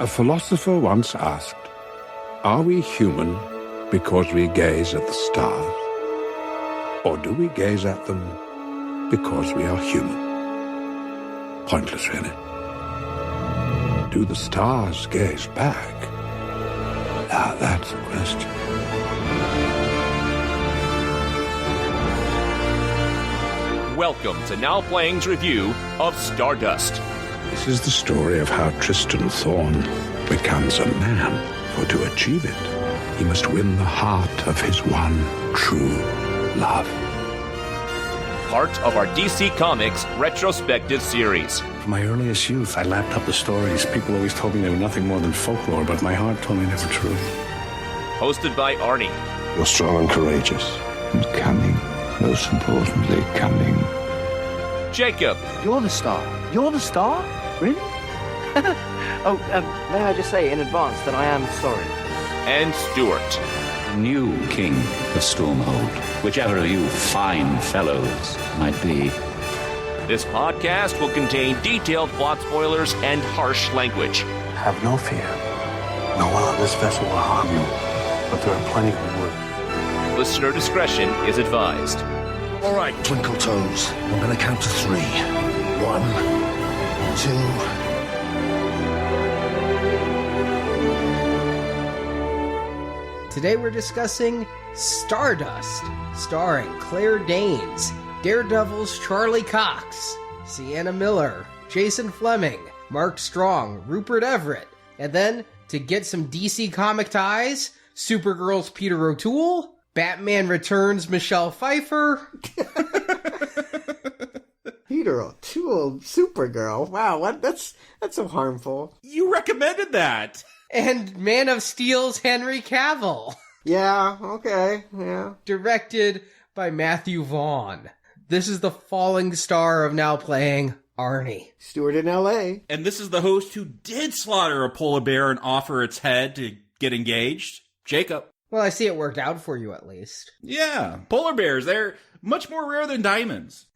A philosopher once asked, are we human because we gaze at the stars? Or do we gaze at them because we are human? Pointless, really. Do the stars gaze back? Now that's a question. Welcome to Now Playing's review of Stardust. This is the story of how Tristan Thorn becomes a man. For to achieve it, he must win the heart of his one true love. Part of our DC Comics Retrospective Series. From my earliest youth, I lapped up the stories. People always told me they were nothing more than folklore, but my heart told me they were true. Hosted by Arnie. You're strong and courageous. And cunning. Most importantly, cunning. Jakob. You're the star. You're the star? Really? May I just say in advance that I am sorry. And Stuart. New king of Stormhold, whichever of you fine fellows might be. This podcast will contain detailed plot spoilers and harsh language. Have no fear. No one on this vessel will harm you, but there are plenty who would. Listener discretion is advised. All right, Twinkle Toes. I'm going to count to 3. 1, 2... Today we're discussing Stardust, starring Claire Danes, Daredevil's Charlie Cox, Sienna Miller, Jason Fleming, Mark Strong, Rupert Everett, and then, to get some DC comic ties, Supergirl's Peter O'Toole, Batman Returns' Michelle Pfeiffer. Peter O'Toole, Supergirl. Wow, that's so harmful. You recommended that. And Man of Steel's Henry Cavill. Yeah, okay, yeah. Directed by Matthew Vaughn. This is the falling star of Now Playing, Arnie. Stuart in L.A. And this is the host who did slaughter a polar bear and offer its head to get engaged, Jakob. Well, I see it worked out for you at least. Yeah, polar bears, they're much more rare than diamonds.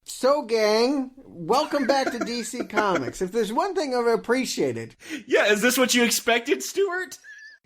So, gang, welcome back to DC Comics. If there's one thing I've appreciated... Yeah, is this what you expected, Stuart?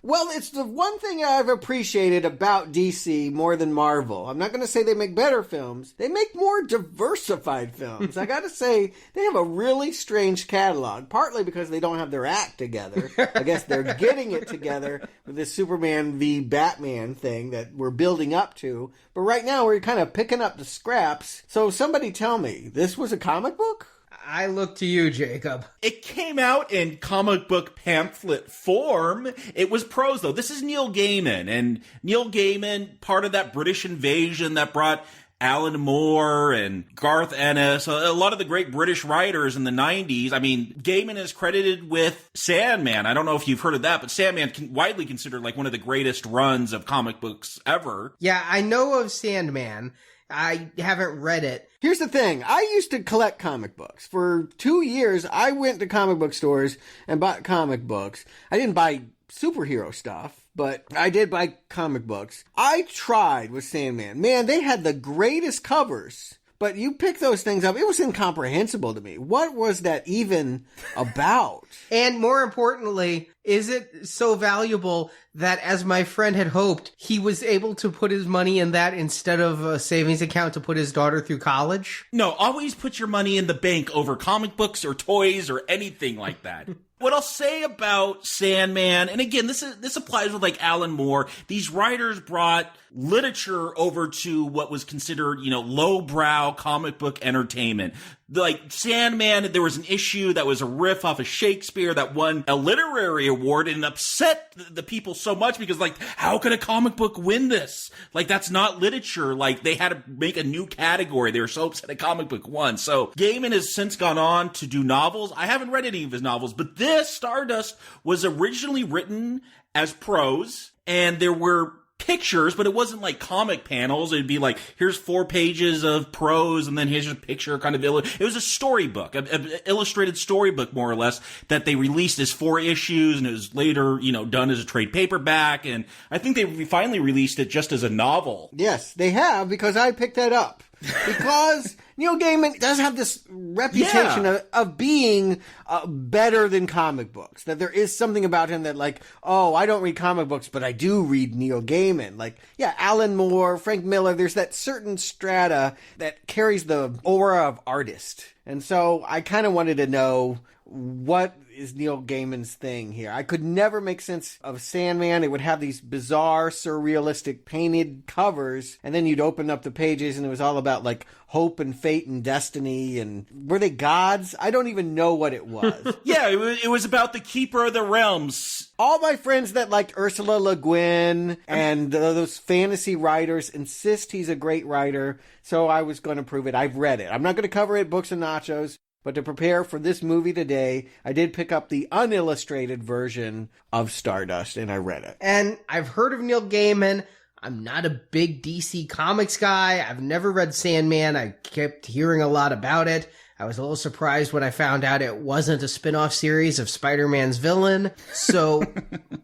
Well, it's the one thing I've appreciated about DC more than Marvel. I'm not going to say they make better films. They make more diversified films. I got to say, they have a really strange catalog, partly because they don't have their act together. I guess they're getting it together with this Superman v. Batman thing that we're building up to. But right now, we're kind of picking up the scraps. So somebody tell me, this was a comic book? I look to you, Jacob. It came out in comic book pamphlet form. It was prose, though. This is Neil Gaiman. And Neil Gaiman, part of that British invasion that brought Alan Moore and Garth Ennis, a lot of the great British writers in the 90s. I mean, Gaiman is credited with Sandman. I don't know if you've heard of that, but Sandman widely considered like one of the greatest runs of comic books ever. Yeah, I know of Sandman. I haven't read it. Here's the thing. I used to collect comic books. For 2 years, I went to comic book stores and bought comic books. I didn't buy superhero stuff, but I did buy comic books. I tried with Sandman. Man, they had the greatest covers. But you pick those things up, it was incomprehensible to me. What was that even about? And more importantly, is it so valuable that, as my friend had hoped, he was able to put his money in that instead of a savings account to put his daughter through college? No, always put your money in the bank over comic books or toys or anything like that. What I'll say about Sandman, and again, this applies with like Alan Moore, these writers brought literature over to what was considered, lowbrow comic book entertainment. Like Sandman, there was an issue that was a riff off of Shakespeare that won a literary award and upset the people so much because, like, how could a comic book win this? Like, that's not literature. Like, they had to make a new category. They were so upset a comic book won. So Gaiman has since gone on to do novels. I haven't read any of his novels, but this Stardust was originally written as prose, and there were pictures, but it wasn't like comic panels. It'd be like, here's 4 pages of prose, and then here's a picture kind of it was a storybook, an illustrated storybook, more or less, that they released as 4 issues, and it was later, done as a trade paperback, and I think they finally released it just as a novel. Yes, they have, because I picked that up. Because Neil Gaiman does have this reputation of being better than comic books. That there is something about him that like, oh, I don't read comic books, but I do read Neil Gaiman. Like, yeah, Alan Moore, Frank Miller, there's that certain strata that carries the aura of artist. And so I kind of wanted to know what is Neil Gaiman's thing here. I could never make sense of Sandman. It would have these bizarre, surrealistic painted covers, and then you'd open up the pages and it was all about like hope and fate and destiny, and were they gods? I don't even know what it was. Yeah, it was about the Keeper of the Realms. All my friends that liked Ursula Le Guin and those fantasy writers insist he's a great writer, so I was going to prove it. I've read it. I'm not going to cover it, Books and Nachos. But to prepare for this movie today, I did pick up the unillustrated version of Stardust, and I read it. And I've heard of Neil Gaiman. I'm not a big DC Comics guy. I've never read Sandman. I kept hearing a lot about it. I was a little surprised when I found out it wasn't a spin-off series of Spider-Man's villain. So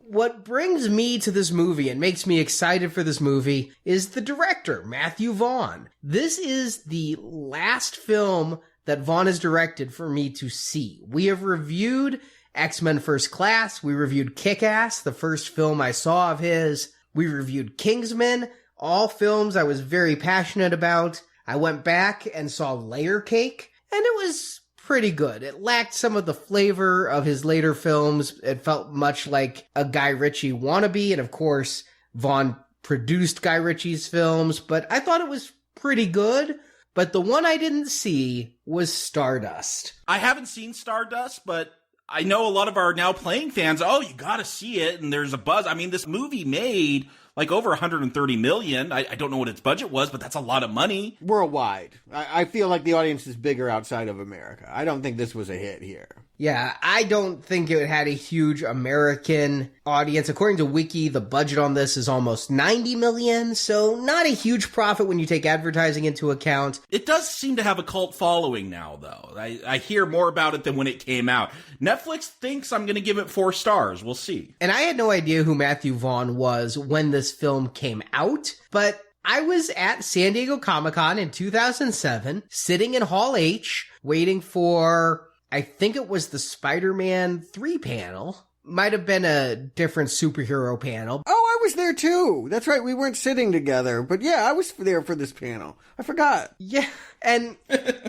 what brings me to this movie and makes me excited for this movie is the director, Matthew Vaughn. This is the last film that Vaughn has directed for me to see. We have reviewed X-Men First Class. We reviewed Kick-Ass, the first film I saw of his. We reviewed Kingsman, all films I was very passionate about. I went back and saw Layer Cake, and it was pretty good. It lacked some of the flavor of his later films. It felt much like a Guy Ritchie wannabe, and of course, Vaughn produced Guy Ritchie's films, but I thought it was pretty good. But the one I didn't see was Stardust. I haven't seen Stardust, but I know a lot of our Now Playing fans, oh, you gotta see it, and there's a buzz. I mean, this movie made like over 130 million. I don't know what its budget was, but that's a lot of money. Worldwide. I feel like the audience is bigger outside of America. I don't think this was a hit here. Yeah, I don't think it had a huge American audience. According to Wiki, the budget on this is almost 90 million, so not a huge profit when you take advertising into account. It does seem to have a cult following now, though. I hear more about it than when it came out. Netflix thinks I'm going to give it 4 stars. We'll see. And I had no idea who Matthew Vaughn was when this film came out, but I was at San Diego Comic-Con in 2007, sitting in Hall H, waiting for, I think it was the Spider-Man 3 panel. Might have been a different superhero panel. Oh, I was there too. That's right, we weren't sitting together. But yeah, I was there for this panel. I forgot. Yeah, and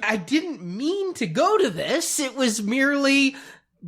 I didn't mean to go to this. It was merely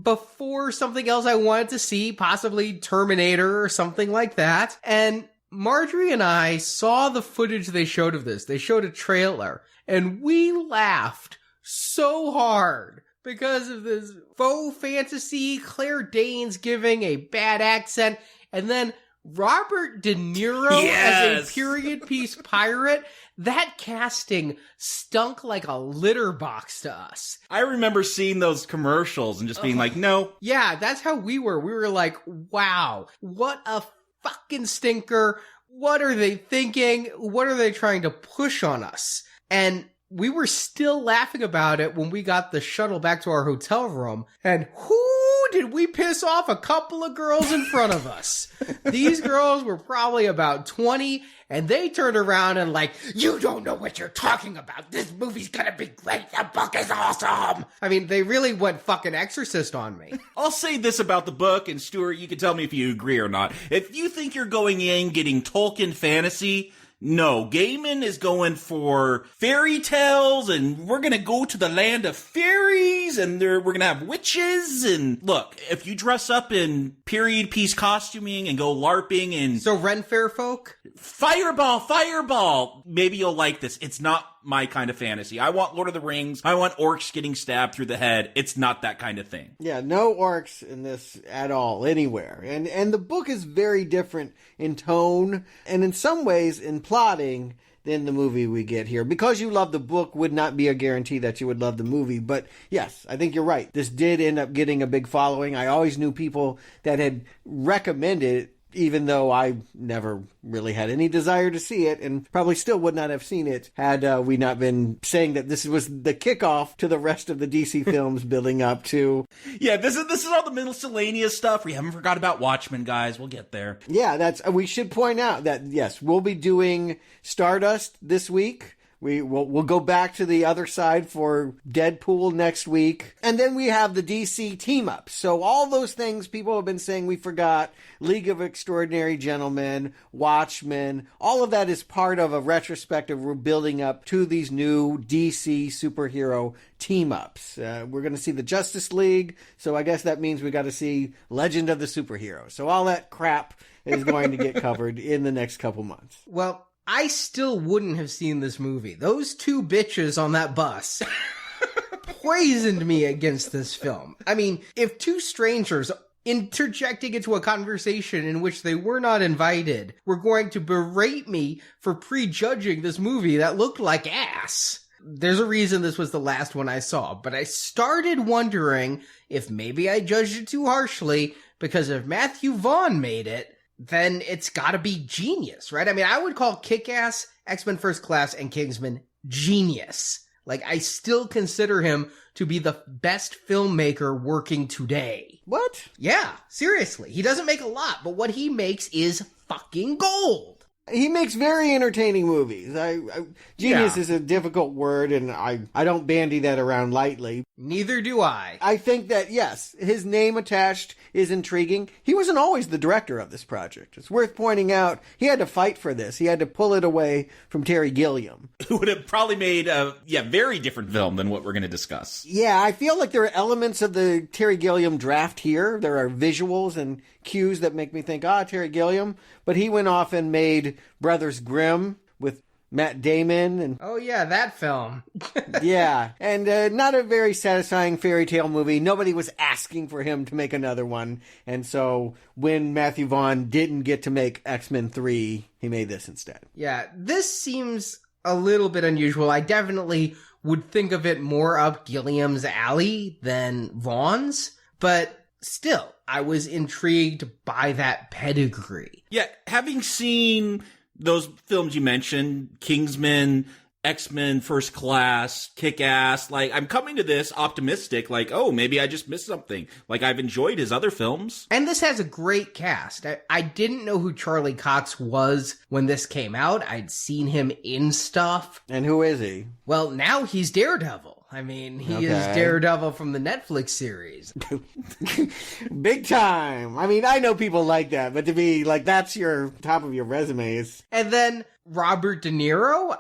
before something else I wanted to see, possibly Terminator or something like that. And Marjorie and I saw the footage they showed of this. They showed a trailer, and we laughed so hard because of this faux fantasy, Claire Danes giving a bad accent, and then Robert De Niro as a period piece pirate. That casting stunk like a litter box to us. I remember seeing those commercials and just being like, no. Yeah, that's how we were. We were like, wow, what a fucking stinker. What are they thinking? What are they trying to push on us? And we were still laughing about it when we got the shuttle back to our hotel room. And whoo, did we piss off a couple of girls in front of us. These girls were probably about 20, and they turned around and like, you don't know what you're talking about. This movie's gonna be great. The book is awesome. I mean, they really went fucking Exorcist on me. I'll say this about the book, and Stuart, you can tell me if you agree or not. If you think you're going in getting Tolkien fantasy, no, Gaiman is going for fairy tales, and we're going to go to the land of fairies, and we're going to have witches, and look, if you dress up in period piece costuming and go LARPing and... So Ren Fair folk? Fireball! Maybe you'll like this. It's not my kind of fantasy. I want Lord of the Rings. I want orcs getting stabbed through the head. It's not that kind of thing. Yeah, no orcs in this at all, anywhere. And the book is very different in tone, and in some ways in plotting than the movie we get here. Because you love the book would not be a guarantee that you would love the movie. But yes, I think you're right. This did end up getting a big following. I always knew people that had recommended it, even though I never really had any desire to see it, and probably still would not have seen it had we not been saying that this was the kickoff to the rest of the DC films building up to... Yeah, this is all the miscellaneous stuff. We haven't forgot about Watchmen, guys. We'll get there. Yeah, we should point out that, yes, we'll be doing Stardust this week. We'll go back to the other side for Deadpool next week. And then we have the DC team-ups. So all those things people have been saying we forgot, League of Extraordinary Gentlemen, Watchmen, all of that is part of a retrospective we're building up to these new DC superhero team-ups. We're going to see the Justice League, so I guess that means we got to see Legend of the Superhero. So all that crap is going to get covered in the next couple months. Well, I still wouldn't have seen this movie. Those two bitches on that bus poisoned me against this film. I mean, if two strangers interjecting into a conversation in which they were not invited were going to berate me for prejudging this movie that looked like ass, there's a reason this was the last one I saw. But I started wondering if maybe I judged it too harshly, because if Matthew Vaughn made it, then it's gotta be genius, right? I mean, I would call Kick-Ass, X-Men First Class, and Kingsman genius. Like, I still consider him to be the best filmmaker working today. What? Yeah, seriously. He doesn't make a lot, but what he makes is fucking gold. He makes very entertaining movies. Genius is a difficult word, and I don't bandy that around lightly. Neither do I. I think that, yes, his name attached is intriguing. He wasn't always the director of this project. It's worth pointing out he had to fight for this. He had to pull it away from Terry Gilliam, who would have probably made a very different film than what we're going to discuss. Yeah, I feel like there are elements of the Terry Gilliam draft here. There are visuals and cues that make me think, Terry Gilliam. But he went off and made Brothers Grimm with Matt Damon. And oh, yeah, that film. Yeah, and not a very satisfying fairy tale movie. Nobody was asking for him to make another one. And so when Matthew Vaughn didn't get to make X-Men 3, he made this instead. Yeah, this seems a little bit unusual. I definitely would think of it more up Gilliam's alley than Vaughn's, but still, I was intrigued by that pedigree. Yeah, having seen those films you mentioned, Kingsman, X-Men First Class, Kick-Ass, like, I'm coming to this optimistic, like, oh, maybe I just missed something. Like, I've enjoyed his other films. And this has a great cast. I didn't know who Charlie Cox was when this came out. I'd seen him in stuff. And who is he? Well, now he's Daredevil. I mean, he is Daredevil from the Netflix series. Big time. I mean, I know people like that, but to be like, that's your top of your resumes. And then Robert De Niro,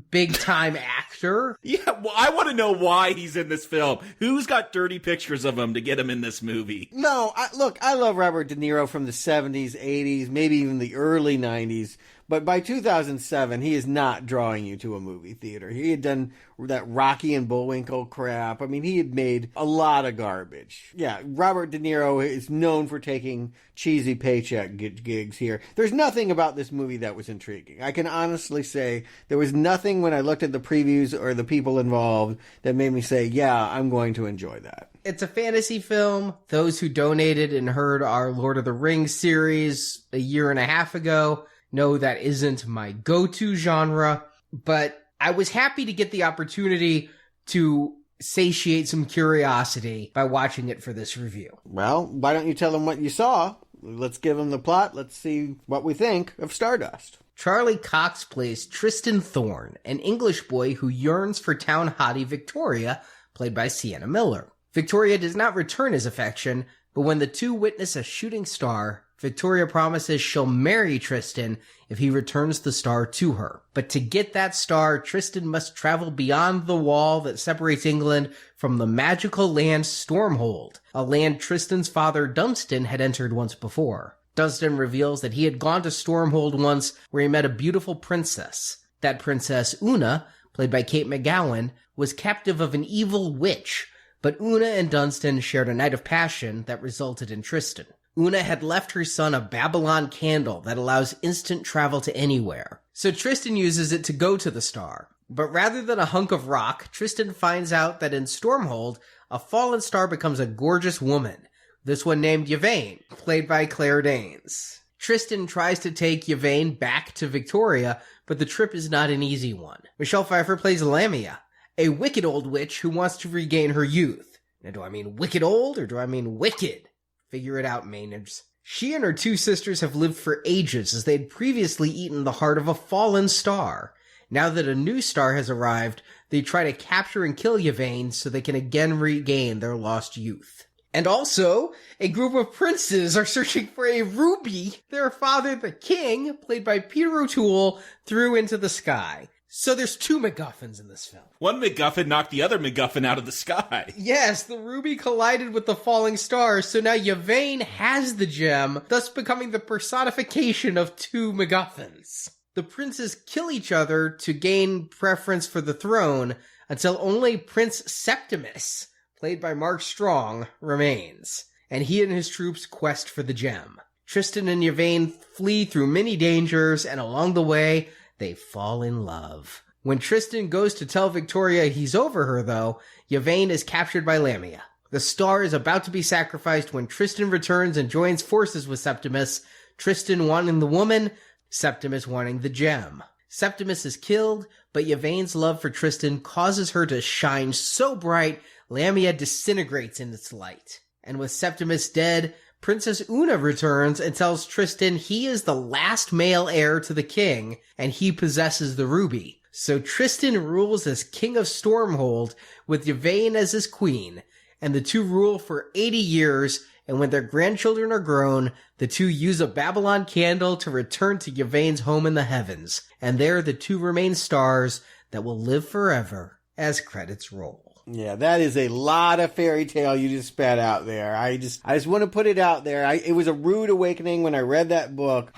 big time actor. Yeah, well, I want to know why he's in this film. Who's got dirty pictures of him to get him in this movie? No, look, I love Robert De Niro from the 70s, 80s, maybe even the early 90s. But by 2007, he is not drawing you to a movie theater. He had done that Rocky and Bullwinkle crap. I mean, he had made a lot of garbage. Yeah, Robert De Niro is known for taking cheesy paycheck gigs here. There's nothing about this movie that was intriguing. I can honestly say there was nothing when I looked at the previews or the people involved that made me say, yeah, I'm going to enjoy that. It's a fantasy film. Those who donated and heard our Lord of the Rings series a year and a half ago know that isn't my go-to genre, but I was happy to get the opportunity to satiate some curiosity by watching it for this review. Well, why don't you tell them what you saw? Let's give them the plot. Let's see what we think of Stardust. Charlie Cox plays Tristan Thorne, an English boy who yearns for town hottie Victoria, played by Sienna Miller. Victoria does not return his affection, but when the two witness a shooting star, Victoria promises she'll marry Tristan if he returns the star to her. But to get that star, Tristan must travel beyond the wall that separates England from the magical land Stormhold, a land Tristan's father Dunstan had entered once before. Dunstan reveals that he had gone to Stormhold once where he met a beautiful princess. That princess, Una, played by Kate McGowan, was captive of an evil witch, but Una and Dunstan shared a night of passion that resulted in Tristan. Una had left her son a Babylon candle that allows instant travel to anywhere. So Tristan uses it to go to the star. But rather than a hunk of rock, Tristan finds out that in Stormhold, a fallen star becomes a gorgeous woman. This one named Yvain, played by Claire Danes. Tristan tries to take Yvain back to Victoria, but the trip is not an easy one. Michelle Pfeiffer plays Lamia, a wicked old witch who wants to regain her youth. Now, do I mean wicked old or do I mean wicked? Figure it out, Maynards. She and her two sisters have lived for ages as they had previously eaten the heart of a fallen star. Now that a new star has arrived, they try to capture and kill Yvain so they can again regain their lost youth. And also, a group of princes are searching for a ruby their father, the king, played by Peter O'Toole, threw into the sky. So there's 2 MacGuffins in this film. One MacGuffin knocked the other MacGuffin out of the sky. Yes, the ruby collided with the falling stars, so now Yvain has the gem, thus becoming the personification of 2 MacGuffins. The princes kill each other to gain preference for the throne, until only Prince Septimus, played by Mark Strong, remains, and he and his troops quest for the gem. Tristan and Yvain flee through many dangers, and along the way, they fall in love. When Tristan goes to tell Victoria he's over her, though, Yvain is captured by Lamia. The star is about to be sacrificed when Tristan returns and joins forces with Septimus, Tristan wanting the woman, Septimus wanting the gem. Septimus is killed, but Yvain's love for Tristan causes her to shine so bright, Lamia disintegrates in its light. And with Septimus dead, Princess Una returns and tells Tristan he is the last male heir to the king, and he possesses the ruby. So Tristan rules as King of Stormhold, with Yvain as his queen, and the 2 rule for 80 years, and when their grandchildren are grown, the 2 use a Babylon candle to return to Yvain's home in the heavens, and there the 2 remain stars that will live forever as credits roll. Yeah, that is a lot of fairy tale you just spat out there. I just want to put it out there. It was a rude awakening when I read that book.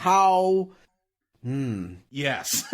Yes.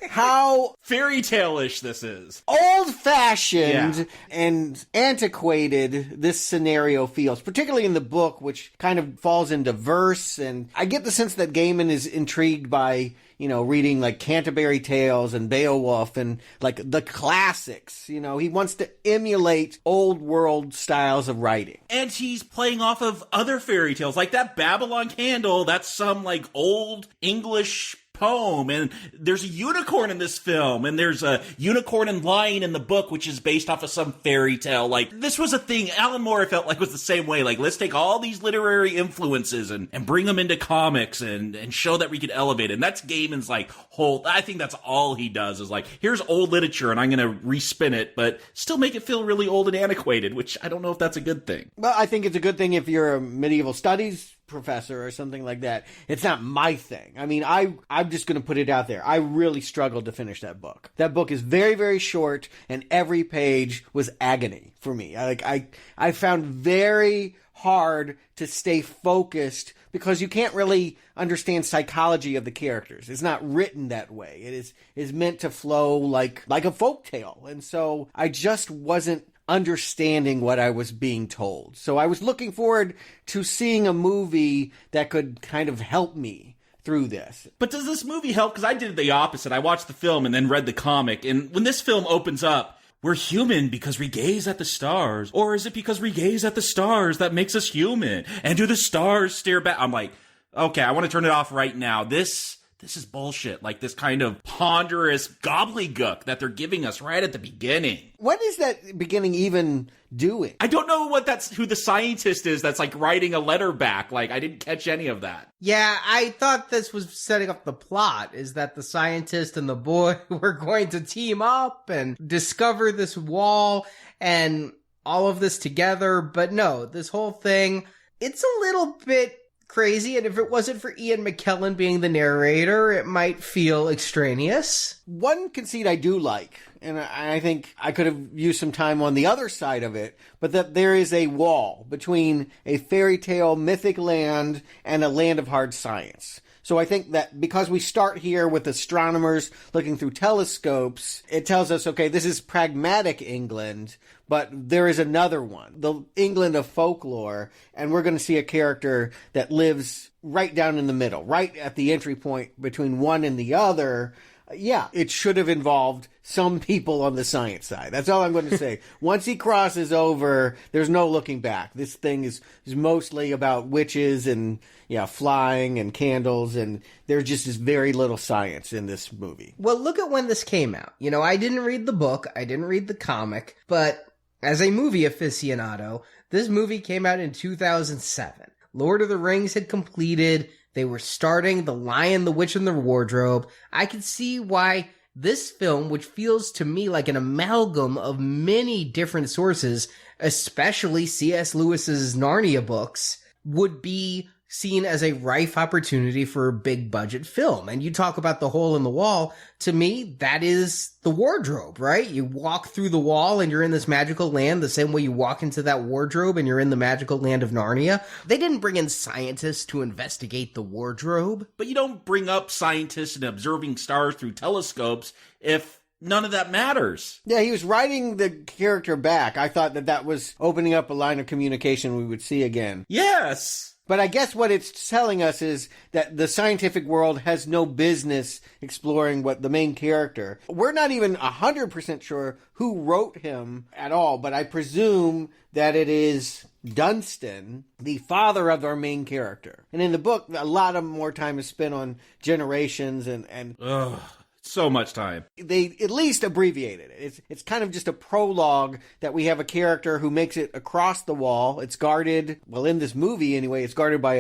How fairy tale-ish this is. Old-fashioned and antiquated this scenario feels, particularly in the book, which kind of falls into verse. And I get the sense that Gaiman is intrigued by, reading like Canterbury Tales and Beowulf and like the classics. He wants to emulate old world styles of writing. And he's playing off of other fairy tales, like that Babylon Candle. That's some like old English poem, and there's a unicorn in this film, and there's a unicorn and lion in the book, which is based off of some fairy tale. Like, this was a thing Alan Moore, I felt like, was the same way. Like, let's take all these literary influences and bring them into comics and show that we can elevate it. And that's Gaiman's, like, whole, I think that's all he does, is like, here's old literature, and I'm gonna respin it, but still make it feel really old and antiquated, which I don't know if that's a good thing. Well, I think it's a good thing if you're a medieval studies professor or something like that. It's not my thing. I mean, I'm just going to put it out there. I really struggled to finish that book. That book is very, very short, and every page was agony for me. I found very hard to stay focused because you can't really understand psychology of the characters. It's not written that way. It is meant to flow like a folktale. And so I just wasn't understanding what I was being told. So I was looking forward to seeing a movie that could kind of help me through this. But does this movie help? Because I did the opposite. I watched the film and then read the comic. And when this film opens up, we're human because we gaze at the stars. Or is it because we gaze at the stars that makes us human? And do the stars stare back? I'm like, okay, I want to turn it off right now. This is bullshit. Like this kind of ponderous gobbledygook that they're giving us right at the beginning. What is that beginning even doing? I don't know who the scientist is that's like writing a letter back. Like, I didn't catch any of that. Yeah, I thought this was setting up the plot, is that the scientist and the boy were going to team up and discover this wall and all of this together. But no, this whole thing, it's a little bit crazy, and if it wasn't for Ian McKellen being the narrator, it might feel extraneous. One conceit I do like, and I think I could have used some time on the other side of it, but that there is a wall between a fairy tale mythic land and a land of hard science. So I think that because we start here with astronomers looking through telescopes, it tells us, okay, this is pragmatic England, but there is another one, the England of folklore, and we're going to see a character that lives right down in the middle, right at the entry point between one and the other. Yeah, it should have involved some people on the science side. That's all I'm going to say. Once he crosses over, there's no looking back. This thing is mostly about witches and, flying and candles, and there's just very little science in this movie. Well, look at when this came out. I didn't read the book, I didn't read the comic, but as a movie aficionado, this movie came out in 2007. Lord of the Rings had completed. They were starting The Lion, the Witch, and the Wardrobe. I could see why this film, which feels to me like an amalgam of many different sources, especially C.S. Lewis's Narnia books, would be seen as a rife opportunity for a big budget film. And you talk about the hole in the wall. To me, that is the wardrobe, right? You walk through the wall and you're in this magical land the same way you walk into that wardrobe and you're in the magical land of Narnia. They didn't bring in scientists to investigate the wardrobe. But you don't bring up scientists and observing stars through telescopes if none of that matters. Yeah, he was writing the character back. I thought that was opening up a line of communication we would see again. Yes. But I guess what it's telling us is that the scientific world has no business exploring what the main character. We're not even 100% sure who wrote him at all, but I presume that it is Dunstan, the father of our main character. And in the book, a lot of more time is spent on generations and Ugh. So much time. They at least abbreviated it. It's kind of just a prologue that we have a character who makes it across the wall. It's guarded, well, in this movie anyway, it's guarded by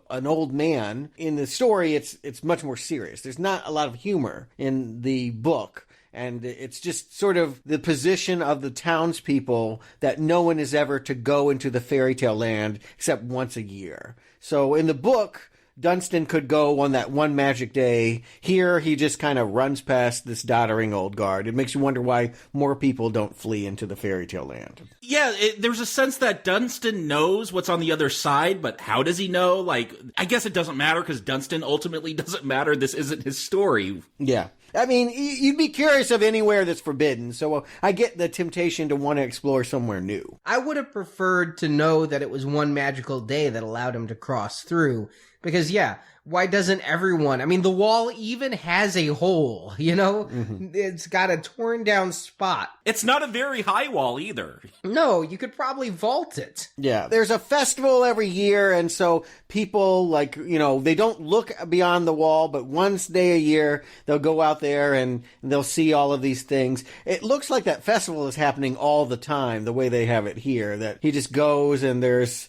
an old man. In the story, it's much more serious. There's not a lot of humor in the book. And it's just sort of the position of the townspeople that no one is ever to go into the fairy tale land except once a year. So in the book, Dunstan could go on that one magic day. Here, he just kind of runs past this doddering old guard. It makes you wonder why more people don't flee into the fairy tale land. Yeah, there's a sense that Dunstan knows what's on the other side, but how does he know? Like, I guess it doesn't matter because Dunstan ultimately doesn't matter. This isn't his story. Yeah. I mean, you'd be curious of anywhere that's forbidden, so I get the temptation to want to explore somewhere new. I would have preferred to know that it was one magical day that allowed him to cross through. Because, yeah, why doesn't everyone? I mean, the wall even has a hole, you know? Mm-hmm. It's got a torn down spot. It's not a very high wall either. No, you could probably vault it. Yeah, there's a festival every year, and so people, like, you know, they don't look beyond the wall, but once a year, they'll go out there and they'll see all of these things. It looks like that festival is happening all the time, the way they have it here, that he just goes and there's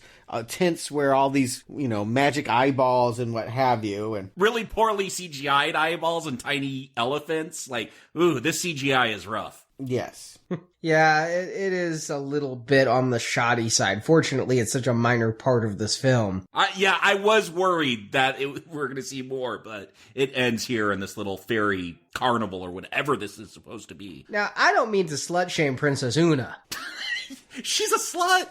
tents where all these, you know, magic eyeballs and what have you. And really poorly CGI'd eyeballs and tiny elephants. Like, ooh, this CGI is rough. Yes. Yeah, it is a little bit on the shoddy side. Fortunately, it's such a minor part of this film. I was worried that we're going to see more, but it ends here in this little fairy carnival or whatever this is supposed to be. Now, I don't mean to slut shame Princess Una. She's a slut.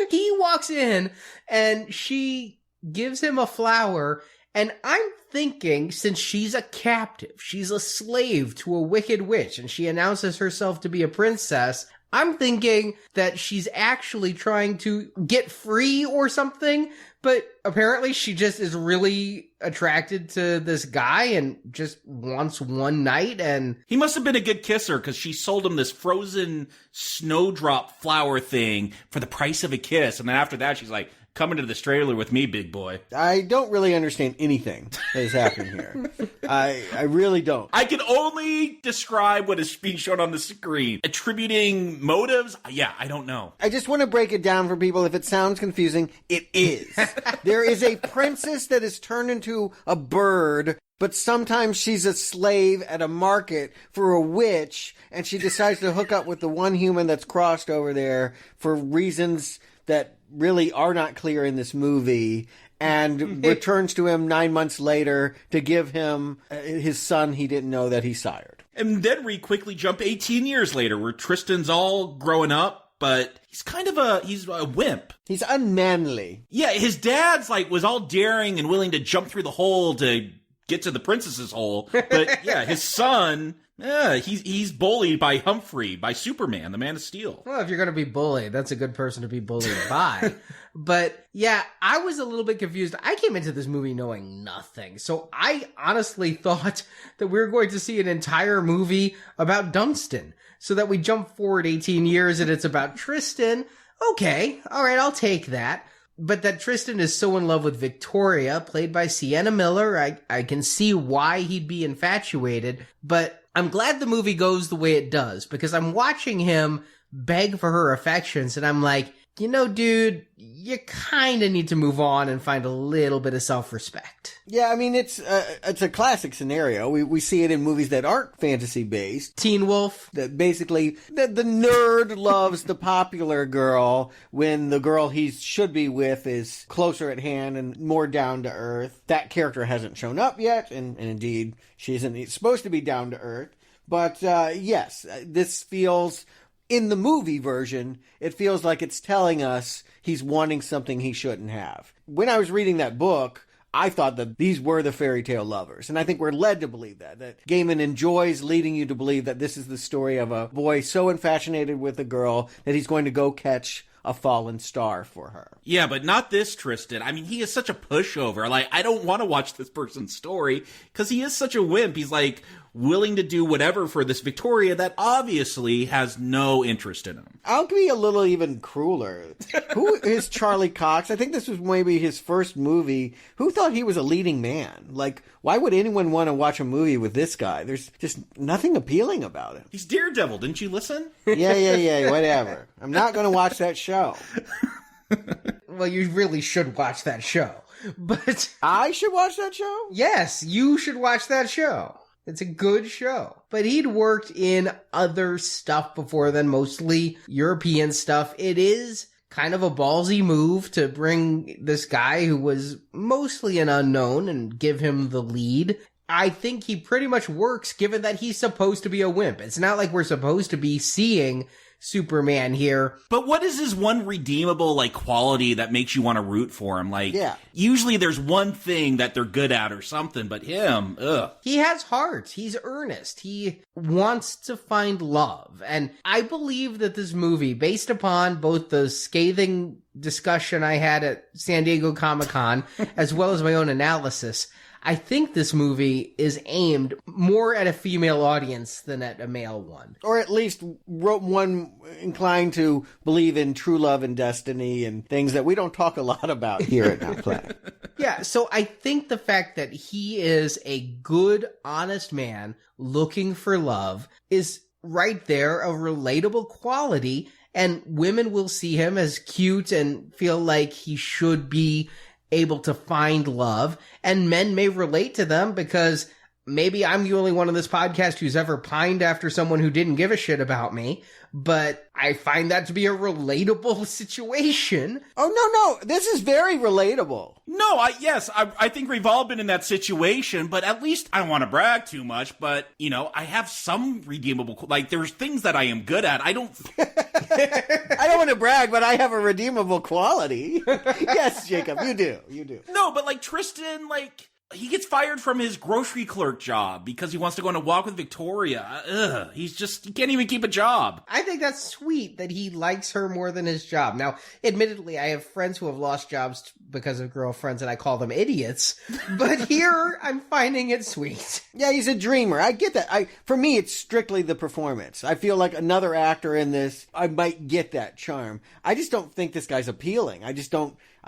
He walks in and she gives him a flower, and I'm thinking, since she's a captive, she's a slave to a wicked witch, and she announces herself to be a princess, I'm thinking that she's actually trying to get free or something, but apparently she just is really attracted to this guy and just wants one night. And he must have been a good kisser because she sold him this frozen snowdrop flower thing for the price of a kiss. And then after that, she's like, come into this trailer with me, big boy. I don't really understand anything that is happening here. I really don't. I can only describe what is being shown on the screen. Attributing motives? Yeah, I don't know. I just want to break it down for people. If it sounds confusing, it is. There is a princess that is turned into a bird, but sometimes she's a slave at a market for a witch, and she decides to hook up with the one human that's crossed over there for reasons that really are not clear in this movie, and returns to him 9 months later to give him his son he didn't know that he sired. And then we quickly jump 18 years later where Tristan's all growing up, but he's kind of he's a wimp. He's unmanly. Yeah, his dad's like was all daring and willing to jump through the hole to get to the princess's hole. But yeah, his son, he's bullied by Humphrey, by Superman, the Man of Steel. Well, if you're going to be bullied, that's a good person to be bullied by. But yeah, I was a little bit confused. I came into this movie knowing nothing. So I honestly thought that we were going to see an entire movie about Dunstan. So that we jump forward 18 years and it's about Tristan. Okay, all right, I'll take that. But that Tristan is so in love with Victoria, played by Sienna Miller, I can see why he'd be infatuated. But I'm glad the movie goes the way it does, because I'm watching him beg for her affections, and I'm like, you know, dude, you kind of need to move on and find a little bit of self-respect. Yeah, I mean, it's a classic scenario. We see it in movies that aren't fantasy-based. Teen Wolf. That basically, the nerd loves the popular girl when the girl he should be with is closer at hand and more down to earth. That character hasn't shown up yet, and indeed, she isn't supposed to be down to earth. But yes, this feels... in the movie version, it feels like it's telling us he's wanting something he shouldn't have. When I was reading that book, I thought that these were the fairy tale lovers. And I think we're led to believe that Gaiman enjoys leading you to believe that this is the story of a boy so infatuated with a girl that he's going to go catch a fallen star for her. Yeah, but not this Tristan. I mean, he is such a pushover. Like, I don't want to watch this person's story because he is such a wimp. He's like willing to do whatever for this Victoria that obviously has no interest in him. I'll be a little even crueler. Who is Charlie Cox? I think this was maybe his first movie. Who thought he was a leading man? Like, why would anyone want to watch a movie with this guy? There's just nothing appealing about him. He's Daredevil. Didn't you listen? Yeah, whatever. I'm not going to watch that show. Well, you really should watch that show. But I should watch that show? Yes, you should watch that show. It's a good show. But he'd worked in other stuff before then, mostly European stuff. It is kind of a ballsy move to bring this guy who was mostly an unknown and give him the lead. I think he pretty much works given that he's supposed to be a wimp. It's not like we're supposed to be seeing Superman here. But what is his one redeemable, like, quality that makes you want to root for him? Like, yeah. Usually there's one thing that they're good at or something, but him, ugh. He has heart. He's earnest. He wants to find love. And I believe that this movie, based upon both the scathing discussion I had at San Diego Comic-Con, as well as my own analysis, I think this movie is aimed more at a female audience than at a male one. Or at least one inclined to believe in true love and destiny and things that we don't talk a lot about here at Now Play. Yeah, so I think the fact that he is a good, honest man looking for love is right there a relatable quality, and women will see him as cute and feel like he should be able to find love, and men may relate to them because maybe I'm the only one on this podcast who's ever pined after someone who didn't give a shit about me, but I find that to be a relatable situation. Oh, no, this is very relatable. No, I think we've all been in that situation, but at least I don't want to brag too much, but, you know, I have some redeemable, like, there's things that I am good at. I don't want to brag, but I have a redeemable quality. Yes, Jacob, you do. No, but, like, Tristan, like, he gets fired from his grocery clerk job because he wants to go on a walk with Victoria. Ugh, he can't even keep a job. I think that's sweet that he likes her more than his job. Now, admittedly, I have friends who have lost jobs because of girlfriends and I call them idiots. But here, I'm finding it sweet. Yeah, he's a dreamer. I get that. For me, it's strictly the performance. I feel like another actor in this, I might get that charm. I just don't think this guy's appealing.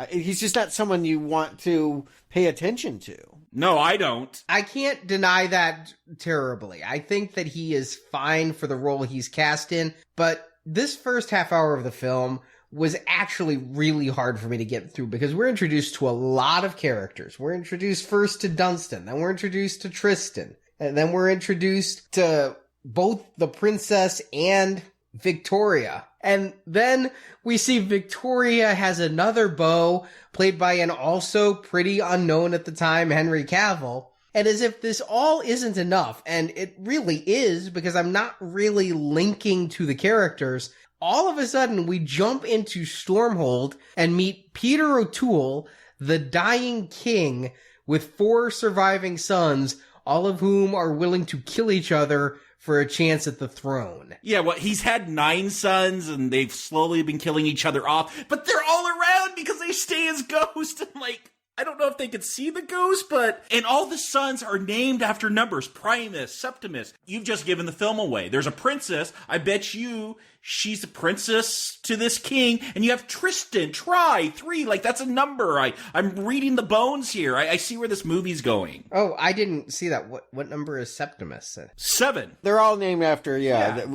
He's just not someone you want to pay attention to. No, I don't. I can't deny that terribly. I think that he is fine for the role he's cast in, but this first half hour of the film was actually really hard for me to get through because we're introduced to a lot of characters. We're introduced first to Dunstan, then we're introduced to Tristan, and then we're introduced to both the princess and Victoria. And then we see Victoria has another beau, played by an also pretty unknown at the time, Henry Cavill. And as if this all isn't enough, and it really is, because I'm not really linking to the characters, all of a sudden we jump into Stormhold and meet Peter O'Toole, the dying king, with 4 surviving sons, all of whom are willing to kill each other for a chance at the throne. Yeah, well, he's had 9 sons, and they've slowly been killing each other off, but they're all around because they stay as ghosts. And, like, I don't know if they could see the ghost, but... And all the sons are named after numbers. Primus, Septimus. You've just given the film away. There's a princess. I bet you she's a princess to this king, and you have Tristan, 3, like that's a number. I'm reading the bones here. I see where this movie's going. Oh, I didn't see that. What number is Septimus? 7. They're all named after,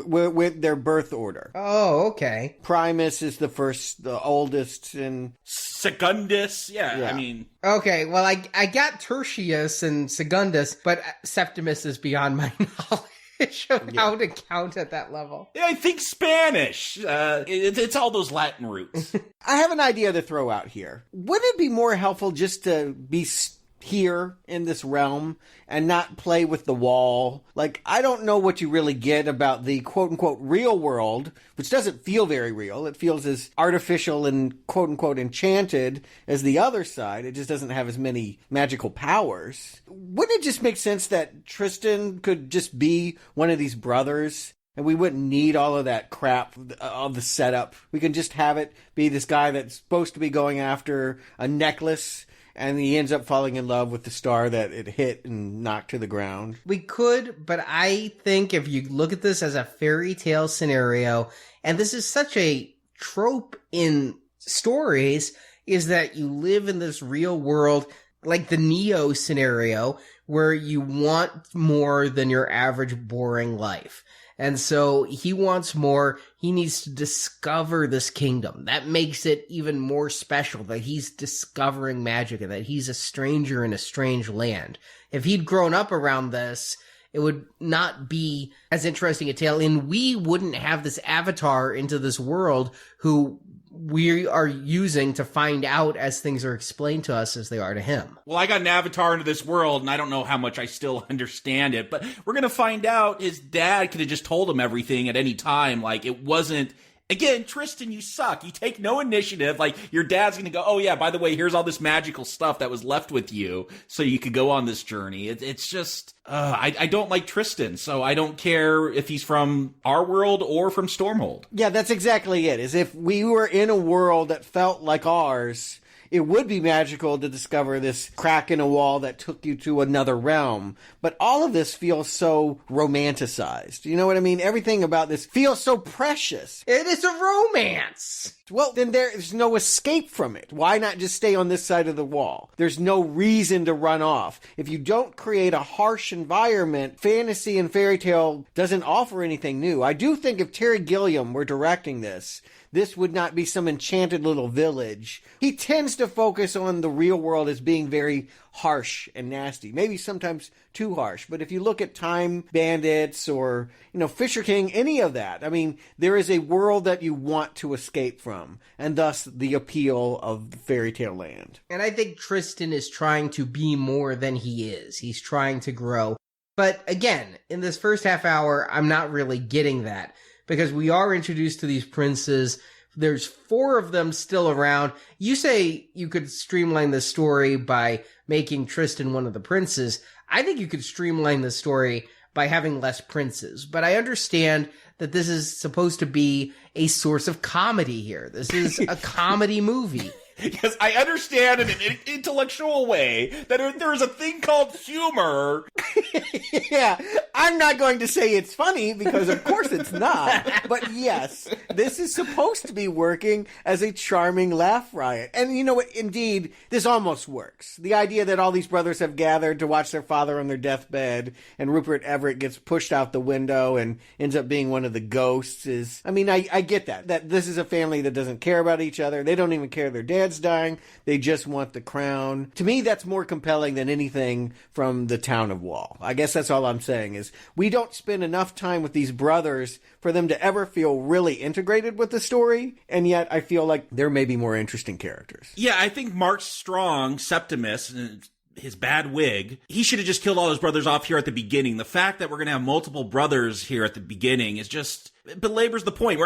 with their birth order. Oh, okay. Primus is the first, the oldest, and Secundus, I mean... Okay, well, I got Tertius and Secundus, but Septimus is beyond my knowledge of how to count at that level. Yeah, I think Spanish. It's all those Latin roots. I have an idea to throw out here. Wouldn't it be more helpful just to be here in this realm and not play with the wall? Like, I don't know what you really get about the quote-unquote real world, which doesn't feel very real. It feels as artificial and quote-unquote enchanted as the other side. It just doesn't have as many magical powers. Wouldn't it just make sense that Tristan could just be one of these brothers? And we wouldn't need all of that crap of the setup. We can just have it be this guy that's supposed to be going after a necklace, and he ends up falling in love with the star that it hit and knocked to the ground. We could, but I think if you look at this as a fairy tale scenario, and this is such a trope in stories, is that you live in this real world, like the Neo scenario, where you want more than your average boring life. And so he wants more. He needs to discover this kingdom. That makes it even more special that he's discovering magic and that he's a stranger in a strange land. If he'd grown up around this, it would not be as interesting a tale, and we wouldn't have this avatar into this world who we are using to find out as things are explained to us as they are to him. Well, I got an avatar into this world, and I don't know how much I still understand it, but we're going to find out his dad could have just told him everything at any time. Like, it wasn't... Again, Tristan, you suck. You take no initiative. Like, your dad's going to go, oh, yeah, by the way, here's all this magical stuff that was left with you so you could go on this journey. It's just... I don't like Tristan, so I don't care if he's from our world or from Stormhold. Yeah, that's exactly it. Is if we were in a world that felt like ours, it would be magical to discover this crack in a wall that took you to another realm. But all of this feels so romanticized. You know what I mean? Everything about this feels so precious. It is a romance. Well, then there's no escape from it. Why not just stay on this side of the wall? There's no reason to run off. If you don't create a harsh environment, fantasy and fairy tale doesn't offer anything new. I do think if Terry Gilliam were directing this would not be some enchanted little village. He tends to focus on the real world as being very harsh and nasty. Maybe sometimes too harsh. But if you look at Time Bandits or, Fisher King, any of that, I mean, there is a world that you want to escape from. And thus the appeal of fairy tale land. And I think Tristan is trying to be more than he is. He's trying to grow. But again, in this first half hour, I'm not really getting that. Because we are introduced to these princes. There's 4 of them still around. You say you could streamline the story by making Tristan one of the princes. I think you could streamline the story by having less princes. But I understand that this is supposed to be a source of comedy here. This is a comedy movie. Yes, I understand in an intellectual way that there is a thing called humor. Yeah, I'm not going to say it's funny because of course it's not. But yes, this is supposed to be working as a charming laugh riot. And you know what? Indeed, this almost works. The idea that all these brothers have gathered to watch their father on their deathbed and Rupert Everett gets pushed out the window and ends up being one of the ghosts is, I mean, I get that this is a family that doesn't care about each other. They don't even care their dad's dying. They just want the crown. To me, that's more compelling than anything from the Town of Wall. I guess that's all I'm saying is we don't spend enough time with these brothers for them to ever feel really integrated with the story. And yet I feel like there may be more interesting characters. Yeah, I think Mark Strong, Septimus, his bad wig, he should have just killed all his brothers off here at the beginning. The fact that we're going to have multiple brothers here at the beginning is just... It belabors the point.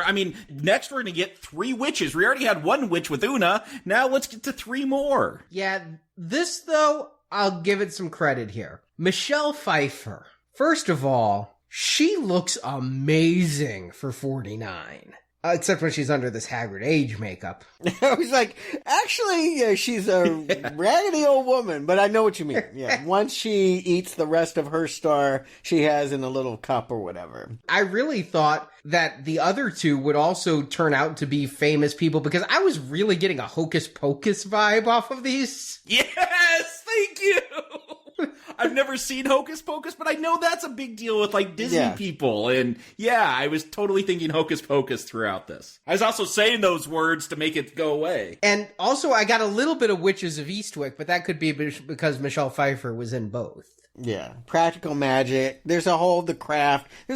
Next we're going to get 3 witches. We already had 1 witch with Una. Now let's get to 3 more. Yeah, this, though, I'll give it some credit here. Michelle Pfeiffer. First of all, she looks amazing for 49. Except when she's under this haggard age makeup. I was like, actually, she's a raggedy old woman, but I know what you mean. Yeah, once she eats the rest of her star she has in a little cup or whatever. I really thought that the other two would also turn out to be famous people, because I was really getting a Hocus Pocus vibe off of these. Yes, thank you. I've never seen Hocus Pocus, but I know that's a big deal with, like, Disney people. And, yeah, I was totally thinking Hocus Pocus throughout this. I was also saying those words to make it go away. And also, I got a little bit of Witches of Eastwick, but that could be because Michelle Pfeiffer was in both. Yeah, practical magic. There's a whole There's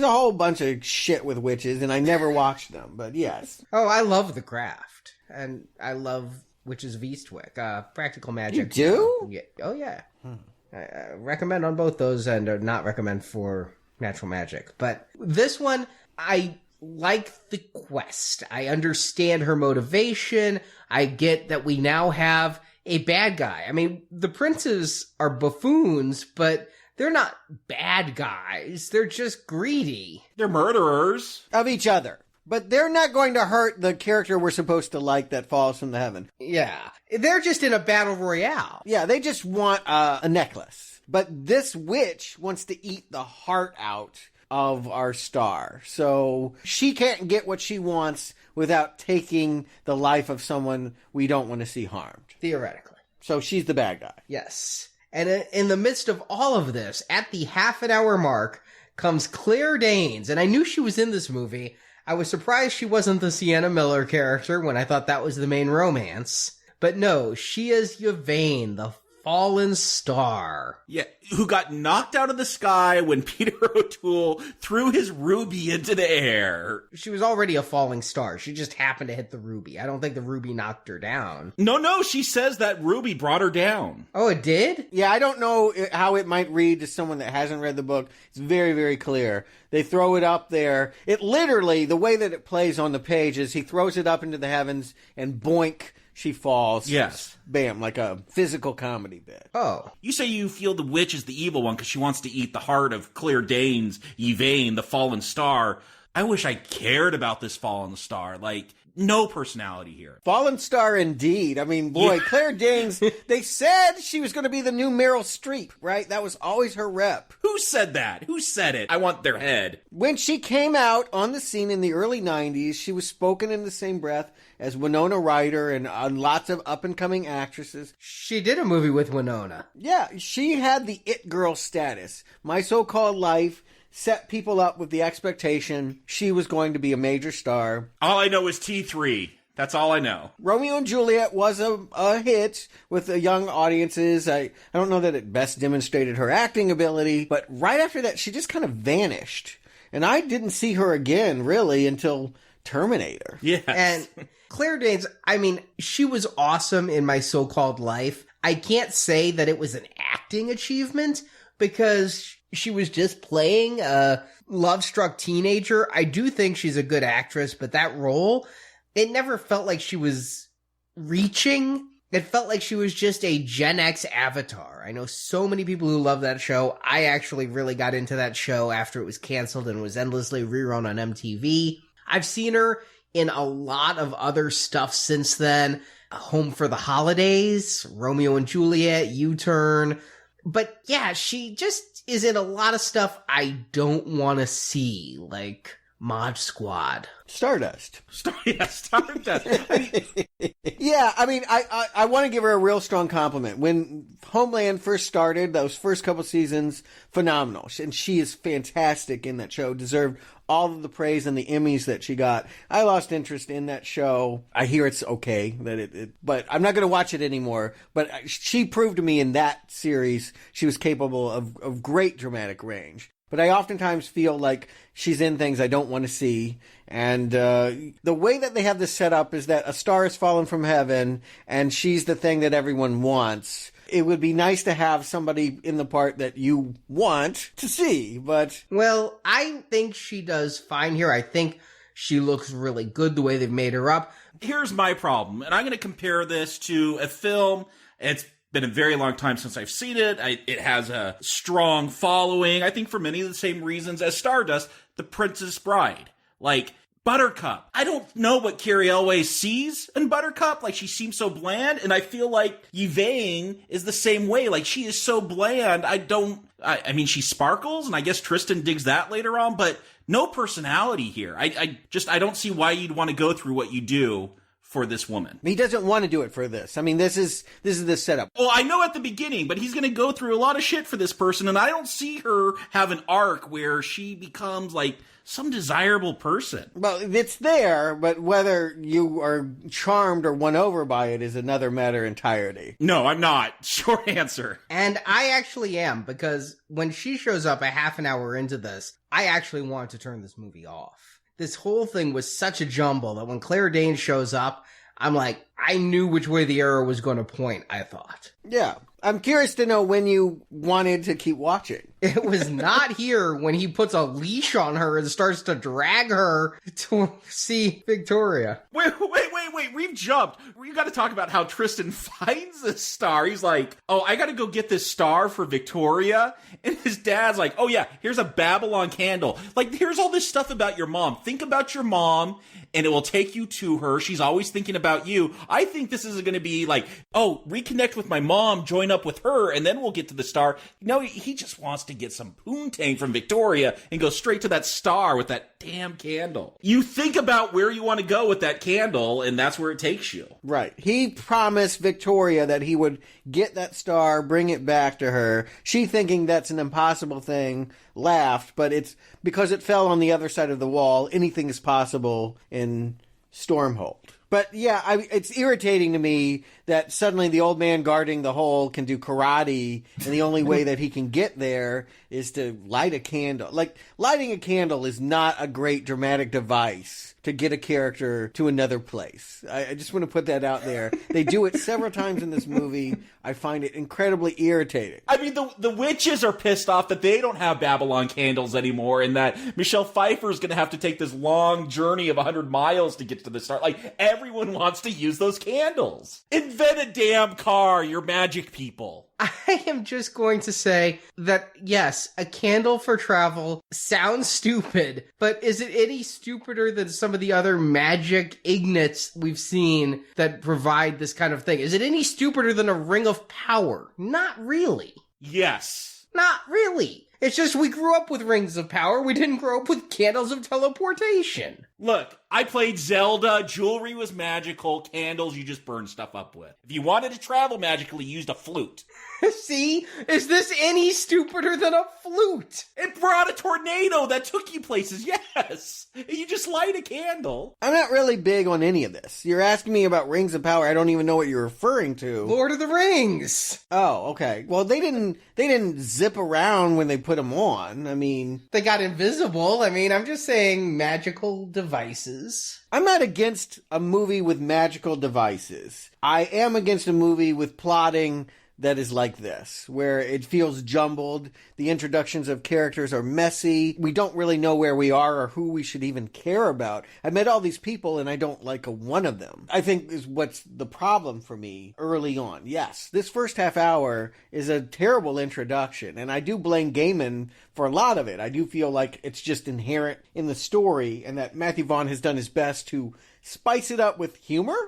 a whole bunch of shit with witches, and I never watched them, but yes. Oh, I love The Craft, and I love Witches of Eastwick. Practical magic. You do? Yeah. Oh, yeah. I recommend on both those, and not recommend for Natural Magic. But this one, I like the quest. I understand her motivation. I get that we now have a bad guy. I mean, the princes are buffoons, but they're not bad guys. They're just greedy. They're murderers. Of each other. But they're not going to hurt the character we're supposed to like that falls from the heaven. Yeah. They're just in a battle royale. Yeah, they just want a necklace. But this witch wants to eat the heart out of our star. So she can't get what she wants without taking the life of someone we don't want to see harmed. Theoretically. So she's the bad guy. Yes. And in the midst of all of this, at the half-an-hour mark, comes Claire Danes. And I knew she was in this movie. I was surprised she wasn't the Sienna Miller character when I thought that was the main romance. But no, she is Yvain, the fallen star. Yeah, who got knocked out of the sky when Peter O'Toole threw his ruby into the air. She was already a falling star. She just happened to hit the ruby. I don't think the ruby knocked her down. No, she says that ruby brought her down. Oh, it did? Yeah, I don't know how it might read to someone that hasn't read the book. It's very, very clear. They throw it up there. It literally, the way that it plays on the page is he throws it up into the heavens and boink, she falls. Yes. Bam, like a physical comedy bit. Oh. You say you feel the witch is the evil one because she wants to eat the heart of Claire Danes, Yvain, the fallen star. I wish I cared about this fallen star. Like, no personality here. Fallen star indeed. I mean, boy, yeah. Claire Danes, they said she was going to be the new Meryl Streep, right? That was always her rep. Who said that? Who said it? I want their head. When she came out on the scene in the early 90s, she was spoken in the same breath as Winona Ryder and lots of up-and-coming actresses. She did a movie with Winona. Yeah, she had the it girl status. My So-Called Life set people up with the expectation she was going to be a major star. All I know is T3. That's all I know. Romeo and Juliet was a hit with the young audiences. I don't know that it best demonstrated her acting ability, but right after that, she just kind of vanished. And I didn't see her again, really, until Terminator. Yes. And Claire Danes, I mean, she was awesome in My So-Called Life. I can't say that it was an acting achievement because she was just playing a love-struck teenager. I do think she's a good actress, but that role, it never felt like she was reaching. It felt like she was just a Gen X avatar. I know so many people who love that show. I actually really got into that show after it was canceled and was endlessly rerun on MTV. I've seen her in a lot of other stuff since then. Home for the Holidays, Romeo and Juliet, U-Turn. But yeah, she just is in a lot of stuff I don't want to see, like Mod Squad. Stardust. Stardust. Yeah, I mean, I want to give her a real strong compliment. When Homeland first started, those first couple seasons, phenomenal. And she is fantastic in that show. Deserved all of the praise and the Emmys that she got. I lost interest in that show. I hear it's okay, but I'm not going to watch it anymore. But she proved to me in that series she was capable of great dramatic range. But I oftentimes feel like she's in things I don't want to see. And the way that they have this set up is that a star has fallen from heaven, and she's the thing that everyone wants. It would be nice to have somebody in the part that you want to see, but... Well, I think she does fine here. I think she looks really good the way they've made her up. Here's my problem, and I'm going to compare this to a film. It's been a very long time since I've seen it. It has a strong following, I think for many of the same reasons as Stardust, The Princess Bride. Like, Buttercup. I don't know what Carrie Elway sees in Buttercup. Like, she seems so bland, and I feel like Yvain is the same way. Like, she is so bland. I mean, she sparkles, and I guess Tristan digs that later on, but no personality here. I don't see why you'd want to go through what you do for this woman. He doesn't want to do it for this. I mean, this is the setup. Well, I know at the beginning, but he's going to go through a lot of shit for this person, and I don't see her have an arc where she becomes, like, some desirable person. Well, it's there, but whether you are charmed or won over by it is another matter entirely. No, I'm not. Short answer. And I actually am, because when she shows up a half an hour into this, I actually wanted to turn this movie off. This whole thing was such a jumble that when Claire Danes shows up, I'm like, I knew which way the arrow was going to point, I thought. Yeah. I'm curious to know when you wanted to keep watching. It was not here when he puts a leash on her and starts to drag her to see Victoria. Wait. We've jumped. You got to talk about how Tristan finds this star. He's like, oh, I got to go get this star for Victoria. And his dad's like, oh yeah, here's a Babylon candle. Like, here's all this stuff about your mom. Think about your mom, and it will take you to her. She's always thinking about you. I think this is going to be like, oh, reconnect with my mom, join up with her, and then we'll get to the star. No, he just wants to get some poontang from Victoria and go straight to that star with that damn candle. You think about where you want to go with that candle, and that's where it takes you. Right. He promised Victoria that he would get that star, bring it back to her. She, thinking that's an impossible thing, laughed, but it's because it fell on the other side of the wall. Anything is possible in Stormhold. But yeah, it's irritating to me that suddenly the old man guarding the hole can do karate, and the only way that he can get there is to light a candle. Like, lighting a candle is not a great dramatic device to get a character to another place. I just want to put that out there. They do it several times in this movie. I find it incredibly irritating. I mean, the witches are pissed off that they don't have Babylon candles anymore, and that Michelle Pfeiffer is going to have to take this long journey of 100 miles to get to the star. Like, everyone wants to use those candles. Invent a damn car, you're magic people. I am just going to say that, yes, a candle for travel sounds stupid, but is it any stupider than some of the other magic ignits we've seen that provide this kind of thing? Is it any stupider than a ring of power? Not really. Yes. Not really. It's just we grew up with rings of power. We didn't grow up with candles of teleportation. Look, I played Zelda. Jewelry was magical. Candles you just burn stuff up with. If you wanted to travel magically, you used a flute. See? Is this any stupider than a flute? It brought a tornado that took you places, yes. You just light a candle. I'm not really big on any of this. You're asking me about rings of power. I don't even know what you're referring to. Lord of the Rings. Oh, okay. Well, they didn't zip around when they put them on. I mean, they got invisible. I mean, I'm just saying magical devices. I'm not against a movie with magical devices. I am against a movie with plotting that is like this, where it feels jumbled. The introductions of characters are messy. We don't really know where we are or who we should even care about. I met all these people and I don't like a one of them. I think is what's the problem for me early on. Yes, this first half hour is a terrible introduction, and I do blame Gaiman for a lot of it. I do feel like it's just inherent in the story, and that Matthew Vaughn has done his best to spice it up with humor.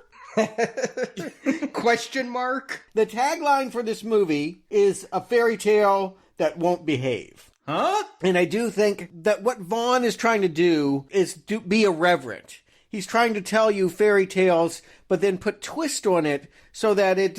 Question mark? The tagline for this movie is a fairy tale that won't behave. Huh? And I do think that what Vaughn is trying to do is to be irreverent. He's trying to tell you fairy tales, but then put twist on it so that it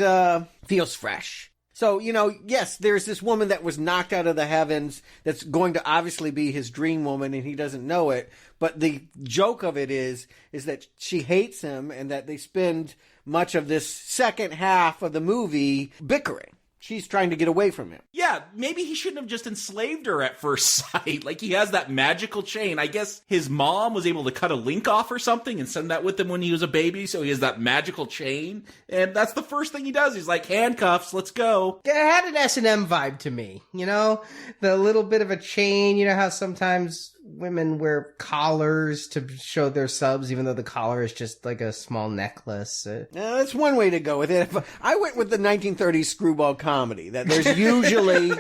feels fresh. So, yes, there's this woman that was knocked out of the heavens that's going to obviously be his dream woman, and he doesn't know it. But the joke of it is that she hates him, and that they spend much of this second half of the movie bickering. She's trying to get away from him. Yeah, maybe he shouldn't have just enslaved her at first sight. Like, he has that magical chain. I guess his mom was able to cut a link off or something and send that with him when he was a baby, so he has that magical chain. And that's the first thing he does. He's like, handcuffs, let's go. It had an S&M vibe to me, The little bit of a chain, how sometimes women wear collars to show their subs, even though the collar is just like a small necklace. That's one way to go with it. I went with the 1930s screwball comedy, that there's usually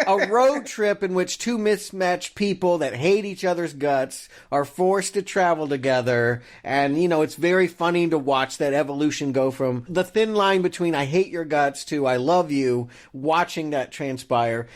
a road trip in which two mismatched people that hate each other's guts are forced to travel together. And, it's very funny to watch that evolution go from the thin line between I hate your guts to I love you, watching that transpire.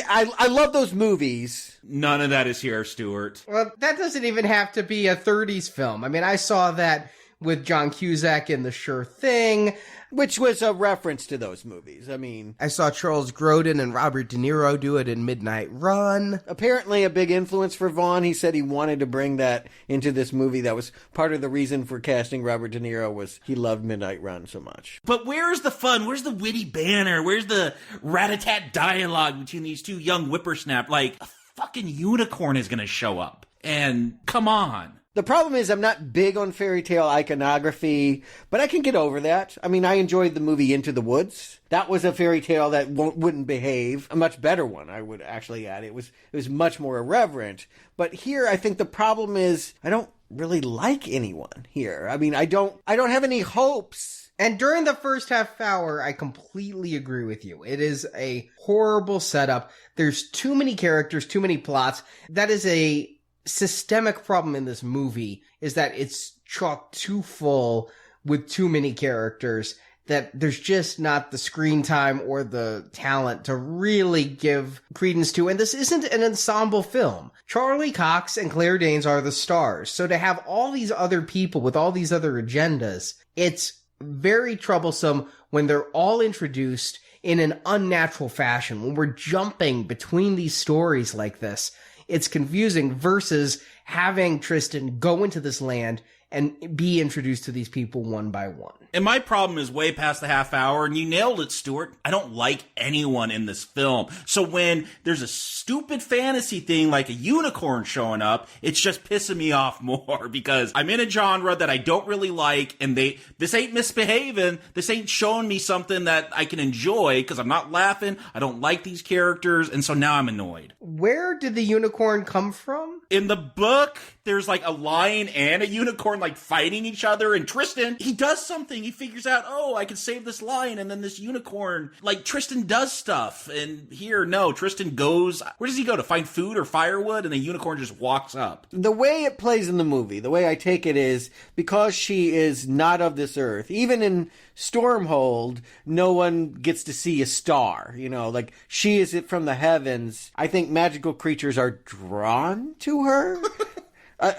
I love those movies. None of that is here, Stuart. Well, that doesn't even have to be a 30s film. I mean, I saw that with John Cusack in The Sure Thing, which was a reference to those movies. I mean, I saw Charles Grodin and Robert De Niro do it in Midnight Run. Apparently a big influence for Vaughn. He said he wanted to bring that into this movie. That was part of the reason for casting Robert De Niro, was he loved Midnight Run so much. But where's the fun? Where's the witty banter? Where's the rat-a-tat dialogue between these two young whippersnappers? Like, a fucking unicorn is gonna show up. And come on. The problem is I'm not big on fairy tale iconography, but I can get over that. I mean, I enjoyed the movie Into the Woods. That was a fairy tale that wouldn't behave. A much better one, I would actually add. It was much more irreverent. But here, I think the problem is I don't really like anyone here. I mean, I don't have any hopes. And during the first half hour, I completely agree with you. It is a horrible setup. There's too many characters, too many plots. That is a systemic problem in this movie, is that it's chock too full with too many characters, that there's just not the screen time or the talent to really give credence to. And this isn't an ensemble film. Charlie Cox and Claire Danes are the stars. So to have all these other people with all these other agendas, it's very troublesome when they're all introduced in an unnatural fashion. When we're jumping between these stories like this, it's confusing versus having Tristan go into this land and be introduced to these people one by one. And my problem is way past the half hour, and you nailed it, Stuart. I don't like anyone in this film. So when there's a stupid fantasy thing like a unicorn showing up, it's just pissing me off more because I'm in a genre that I don't really like, and this ain't misbehaving. This ain't showing me something that I can enjoy because I'm not laughing. I don't like these characters, and so now I'm annoyed. Where did the unicorn come from? In the book, there's like a lion and a unicorn like fighting each other, and Tristan, he does something. He figures out, oh, I can save this lion, and then this unicorn, like, Tristan does stuff. And here, no, Tristan goes, where does he go, to find food or firewood? And the unicorn just walks up. The way it plays in the movie, the way I take it is, because she is not of this earth, even in Stormhold, no one gets to see a star, like, she is it from the heavens. I think magical creatures are drawn to her.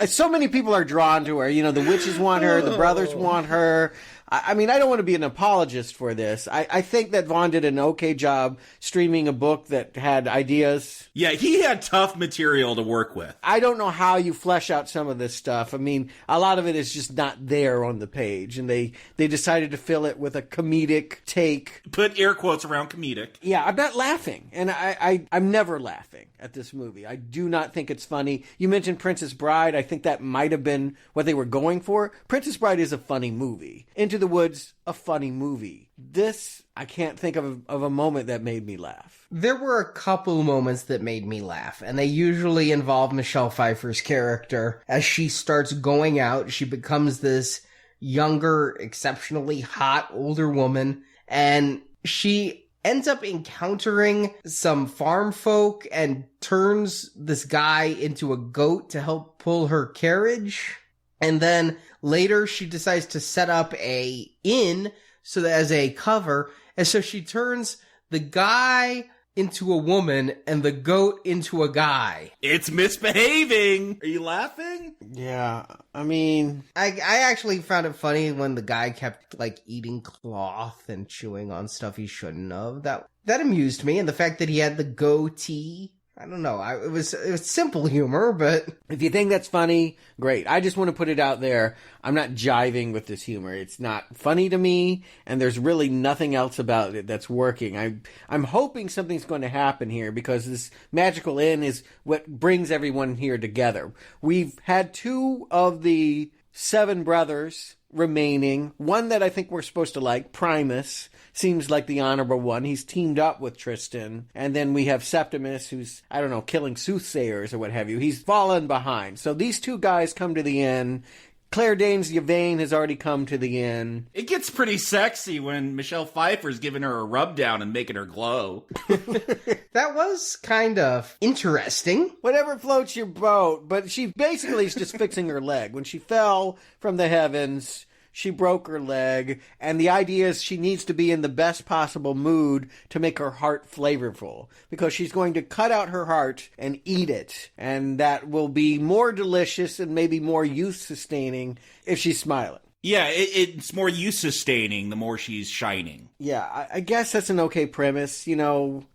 So many people are drawn to her. The witches want her, the brothers want her. I mean, I don't want to be an apologist for this. I think that Vaughn did an okay job streaming a book that had ideas. Yeah, he had tough material to work with. I don't know how you flesh out some of this stuff. I mean, a lot of it is just not there on the page, and they decided to fill it with a comedic take. Put air quotes around comedic. Yeah, I'm not laughing, and I'm never laughing at this movie. I do not think it's funny. You mentioned Princess Bride. I think that might have been what they were going for. Princess Bride is a funny movie. Into the Woods, a funny movie. This, I can't think of a moment that made me laugh. There were a couple moments that made me laugh, and they usually involve Michelle Pfeiffer's character. As she starts going out, she becomes this younger, exceptionally hot, older woman, and she ends up encountering some farm folk and turns this guy into a goat to help pull her carriage. And then later she decides to set up a inn so that as a cover. And so she turns the guy into a woman and the goat into a guy. It's misbehaving. Are you laughing? Yeah, I mean, I actually found it funny when the guy kept like eating cloth and chewing on stuff he shouldn't have. That amused me, and the fact that he had the goatee. I don't know. It was simple humor, but if you think that's funny, great. I just want to put it out there. I'm not jiving with this humor. It's not funny to me, and there's really nothing else about it that's working. I'm hoping something's going to happen here because this magical inn is what brings everyone here together. We've had 2 of the 7 brothers remaining. One that I think we're supposed to like, Primus, seems like the honorable one. He's teamed up with Tristan. And then we have Septimus, who's, I don't know, killing soothsayers or what have you. He's fallen behind. So these 2 guys come to the inn. Claire Danes' Yvain has already come to the inn. It gets pretty sexy when Michelle Pfeiffer's giving her a rub down and making her glow. That was kind of interesting. Whatever floats your boat, but she basically is just fixing her leg. When she fell from the heavens, she broke her leg, and the idea is she needs to be in the best possible mood to make her heart flavorful, because she's going to cut out her heart and eat it, and that will be more delicious and maybe more youth-sustaining if she's smiling. Yeah, it's more youth-sustaining the more she's shining. Yeah, I guess that's an okay premise, you know.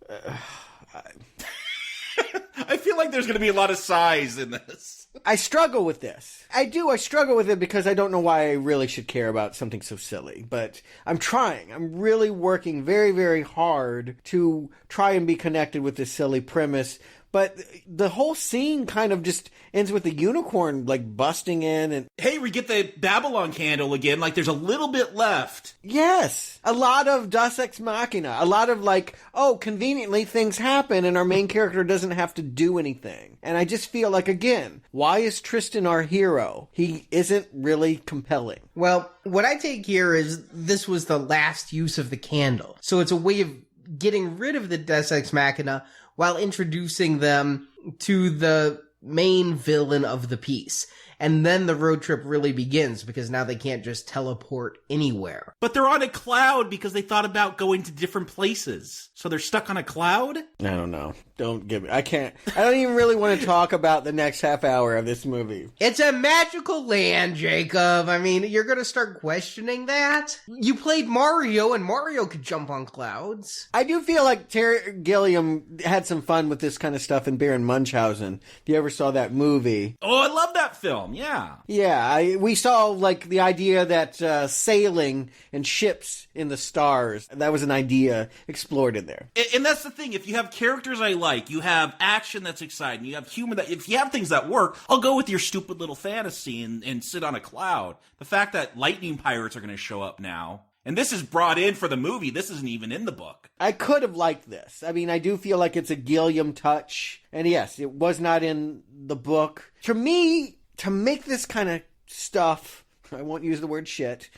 I feel like there's going to be a lot of sighs in this. I struggle with this. I struggle with it because I don't know why I really should care about something so silly. But I'm trying. I'm really working very, very hard to try and be connected with this silly premise. But the whole scene kind of just ends with the unicorn, like, busting in and... Hey, we get the Babylon candle again, like there's a little bit left. Yes! A lot of Deus Ex Machina. A lot of, like, oh, conveniently things happen and our main character doesn't have to do anything. And I just feel like, again, why is Tristan our hero? He isn't really compelling. Well, what I take here is this was the last use of the candle. So it's a way of getting rid of the Deus Ex Machina while introducing them to the main villain of the piece. And then the road trip really begins, because now they can't just teleport anywhere. But they're on a cloud because they thought about going to different places. So they're stuck on a cloud? I don't know. Don't give me... I don't even really want to talk about the next half hour of this movie. It's a magical land, Jacob. I mean, you're going to start questioning that? You played Mario, and Mario could jump on clouds. I do feel like Terry Gilliam had some fun with this kind of stuff in Baron Munchausen. If you ever saw that movie. Oh, I love that film. Yeah. Yeah, we saw, like, the idea that sailing and ships in the stars, that was an idea explored in there. And that's the thing. If you have characters I like, you have action that's exciting, you have humor that... If you have things that work, I'll go with your stupid little fantasy and sit on a cloud. The fact that lightning pirates are going to show up now... And this is brought in for the movie. This isn't even in the book. I could have liked this. I mean, I do feel like it's a Gilliam touch. And yes, it was not in the book. To me, to make this kind of stuff, I won't use the word shit,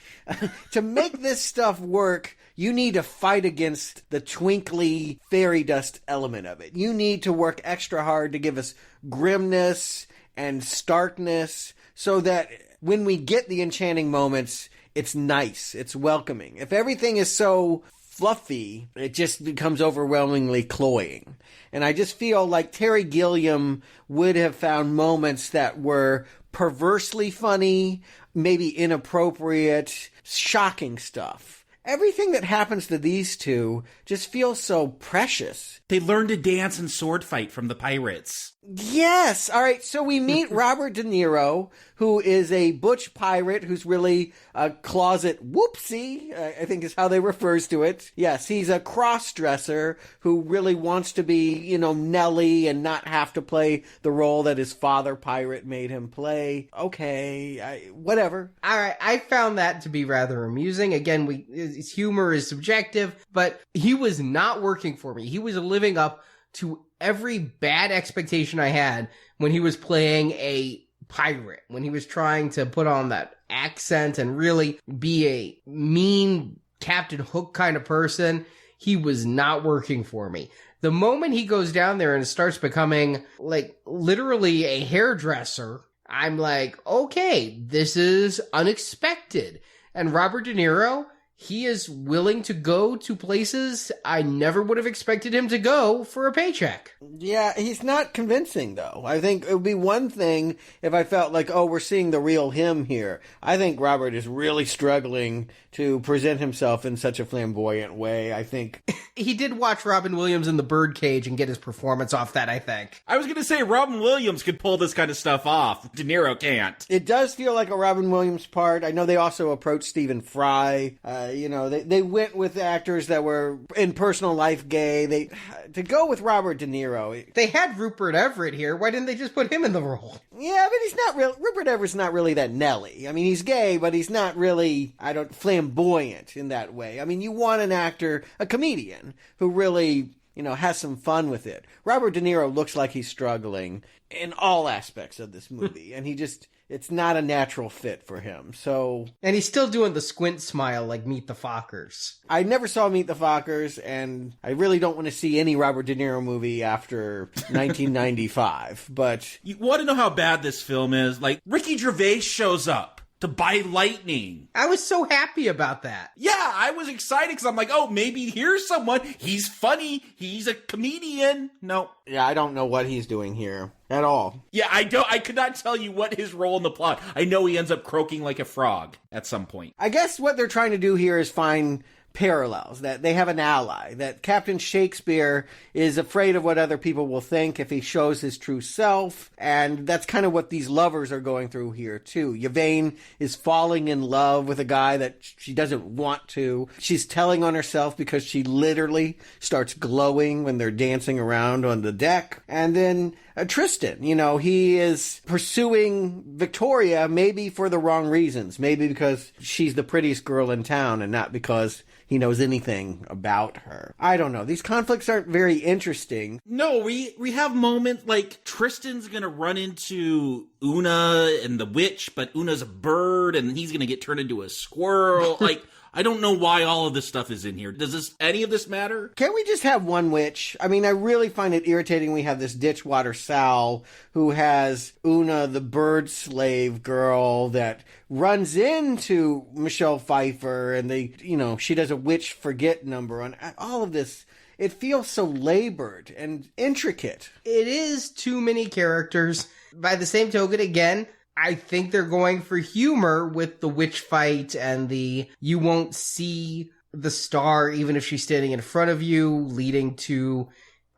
to make this stuff work, you need to fight against the twinkly fairy dust element of it. You need to work extra hard to give us grimness and starkness so that when we get the enchanting moments, it's nice. It's welcoming. If everything is so fluffy, it just becomes overwhelmingly cloying. And I just feel like Terry Gilliam would have found moments that were perversely funny, maybe inappropriate, shocking stuff. Everything that happens to these two just feels so precious. They learn to dance and sword fight from the pirates. Yes. All right. So we meet Robert De Niro, who is a butch pirate who's really a closet whoopsie, I think is how they refers to it. Yes, he's a cross-dresser who really wants to be, you know, Nelly and not have to play the role that his father pirate made him play. Okay, whatever. All right. I found that to be rather amusing. Again, his humor is subjective, but he was not working for me. He was living up to every bad expectation I had when he was playing a pirate, when he was trying to put on that accent and really be a mean Captain Hook kind of person. He was not working for me. The moment he goes down there and starts becoming, like, literally a hairdresser, I'm like, okay, this is unexpected. And Robert De Niro, he is willing to go to places I never would have expected him to go for a paycheck. Yeah, he's not convincing, though. I think it would be one thing if I felt like, oh, we're seeing the real him here. I think Robert is really struggling to present himself in such a flamboyant way. I think he did watch Robin Williams in The Birdcage and get his performance off that, I think. I was going to say Robin Williams could pull this kind of stuff off. De Niro can't. It does feel like a Robin Williams part. I know they also approached Stephen Fry. You know, they went with actors that were in personal life gay. To go with Robert De Niro. They had Rupert Everett here. Why didn't they just put him in the role? Yeah, but he's not real. Rupert Everett's not really that Nelly. I mean, he's gay, but he's not really, flamboyant in that way. I mean, you want an actor, a comedian, who really, has some fun with it. Robert De Niro looks like he's struggling in all aspects of this movie, and he just it's not a natural fit for him. So, and he's still doing the squint smile like Meet the Fockers. I never saw Meet the Fockers, and I really don't want to see any Robert De Niro movie after 1995. But you want to know how bad this film is? Like, Ricky Gervais shows up to buy lightning. I was so happy about that. Yeah, I was excited because I'm like, oh, maybe here's someone. He's funny. He's a comedian. No. Yeah, I don't know what he's doing here at all. Yeah, I could not tell you what his role in the plot. I know he ends up croaking like a frog at some point. I guess what they're trying to do here is find parallels, that they have an ally, that Captain Shakespeare is afraid of what other people will think if he shows his true self, and that's kind of what these lovers are going through here too. Yvain is falling in love with a guy that she doesn't want to. She's telling on herself because she literally starts glowing when they're dancing around on the deck. And then Tristan, he is pursuing Victoria maybe for the wrong reasons, maybe because she's the prettiest girl in town and not because he knows anything about her. I don't know. These conflicts aren't very interesting. No, we have moments like Tristan's gonna run into Una and the witch, but Una's a bird and he's gonna get turned into a squirrel. Like, I don't know why all of this stuff is in here. Does any of this matter? Can't we just have one witch? I mean, I really find it irritating we have this Ditchwater Sal who has Una, the bird slave girl, that runs into Michelle Pfeiffer, and she does a witch forget number on all of this. It feels so labored and intricate. It is too many characters. By the same token, again, I think they're going for humor with the witch fight and the you won't see the star even if she's standing in front of you, leading to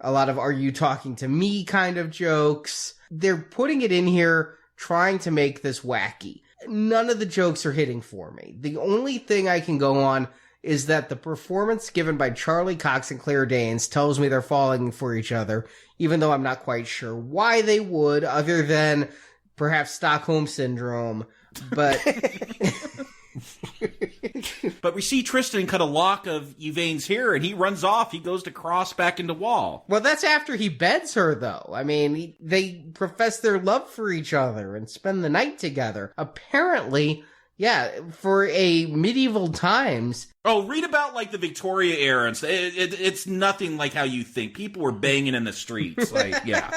a lot of are you talking to me kind of jokes. They're putting it in here trying to make this wacky. None of the jokes are hitting for me. The only thing I can go on is that the performance given by Charlie Cox and Claire Danes tells me they're falling for each other, even though I'm not quite sure why they would, other than perhaps Stockholm Syndrome, but... But we see Tristan cut a lock of Yvain's hair, and he runs off. He goes to cross back into wall. Well, that's after he beds her, though. I mean, they profess their love for each other and spend the night together. Apparently, yeah, for a medieval times... Oh, read about, like, the Victoria era. And it's nothing like how you think. People were banging in the streets. Like, yeah.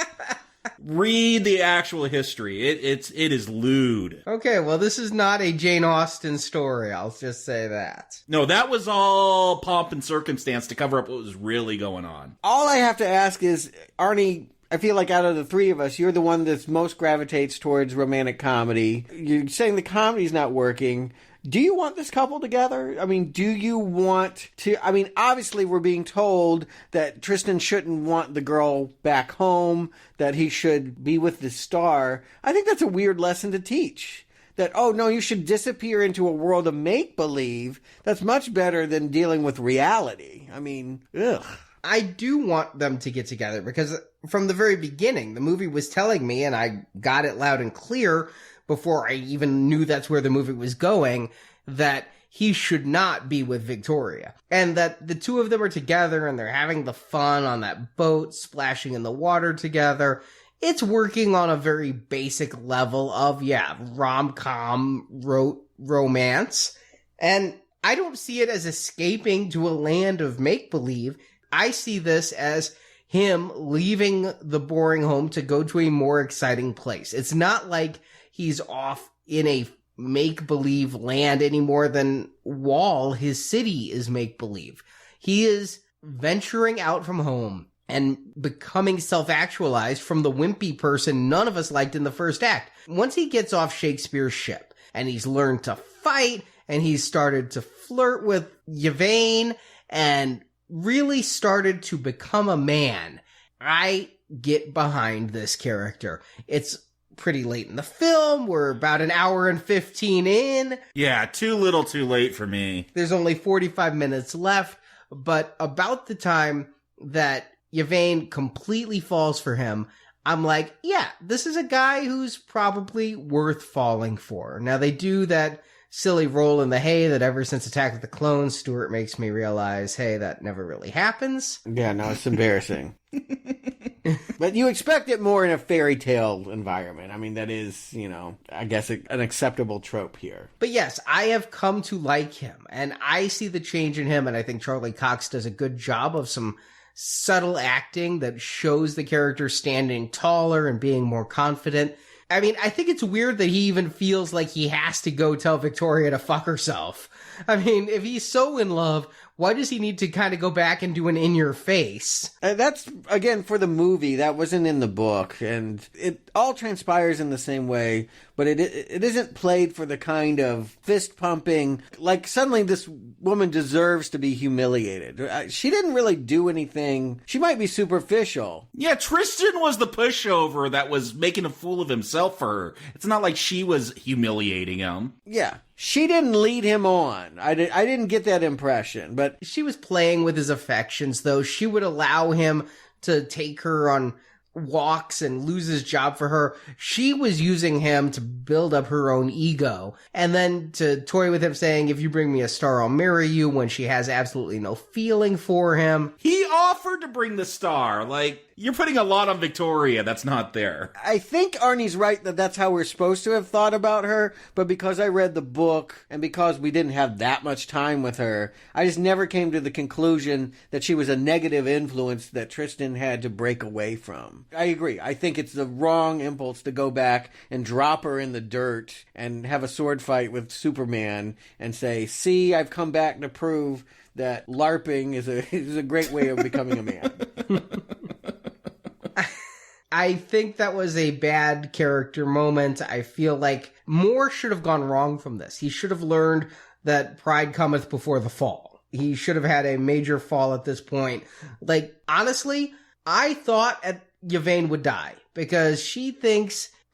Read the actual history. It is lewd. Okay, well, this is not a Jane Austen story. I'll just say that. No, that was all pomp and circumstance to cover up what was really going on. All I have to ask is, Arnie, I feel like out of the three of us, you're the one that most gravitates towards romantic comedy. You're saying the comedy's not working. Do you want this couple together? I mean, do you want to... I mean, obviously we're being told that Tristan shouldn't want the girl back home, that he should be with the star. I think that's a weird lesson to teach. That, oh, no, you should disappear into a world of make-believe. That's much better than dealing with reality. I mean, ugh. I do want them to get together because from the very beginning, the movie was telling me, and I got it loud and clear before I even knew that's where the movie was going, that he should not be with Victoria. And that the two of them are together and they're having the fun on that boat, splashing in the water together. It's working on a very basic level of, rom-com romance. And I don't see it as escaping to a land of make-believe. I see this as him leaving the boring home to go to a more exciting place. It's not like he's off in a make-believe land any more than Wall, his city, is make-believe. He is venturing out from home and becoming self-actualized from the wimpy person none of us liked in the first act. Once he gets off Shakespeare's ship and he's learned to fight and he's started to flirt with Yvain and really started to become a man, I get behind this character. It's pretty late in the film. We're about an hour and 15 in. Yeah, too little too late for me. There's only 45 minutes left, but about the time that Yvain completely falls for him, I'm like, yeah, this is a guy who's probably worth falling for. Now, they do that silly roll in the hay that ever since Attack of the Clones, Stuart makes me realize, hey, that never really happens. Yeah, no, it's embarrassing. But you expect it more in a fairy tale environment. I mean, that is, I guess an acceptable trope here. But yes, I have come to like him, and I see the change in him, and I think Charlie Cox does a good job of some subtle acting that shows the character standing taller and being more confident. I mean, I think it's weird that he even feels like he has to go tell Victoria to fuck herself. I mean, if he's so in love, why does he need to kind of go back and do an in your face? That's, again, for the movie. That wasn't in the book. And it all transpires in the same way, but it isn't played for the kind of fist pumping, like suddenly this woman deserves to be humiliated. She didn't really do anything. She might be superficial. Yeah, Tristan was the pushover that was making a fool of himself for her. It's not like she was humiliating him. Yeah. She didn't lead him on. I didn't get that impression, but she was playing with his affections, though. She would allow him to take her on walks and lose his job for her. She was using him to build up her own ego, and then to toy with him saying, if you bring me a star, I'll marry you, when she has absolutely no feeling for him. He offered to bring the star. Like, you're putting a lot on Victoria that's not there. I think Arnie's right that that's how we're supposed to have thought about her, but because I read the book and because we didn't have that much time with her, I just never came to the conclusion that she was a negative influence that Tristan had to break away from. I agree. I think it's the wrong impulse to go back and drop her in the dirt and have a sword fight with Superman and say, see, I've come back to prove that LARPing is a great way of becoming a man. I think that was a bad character moment. I feel like more should have gone wrong from this. He should have learned that pride cometh before the fall. He should have had a major fall at this point. Like, honestly, I thought Yvain would die because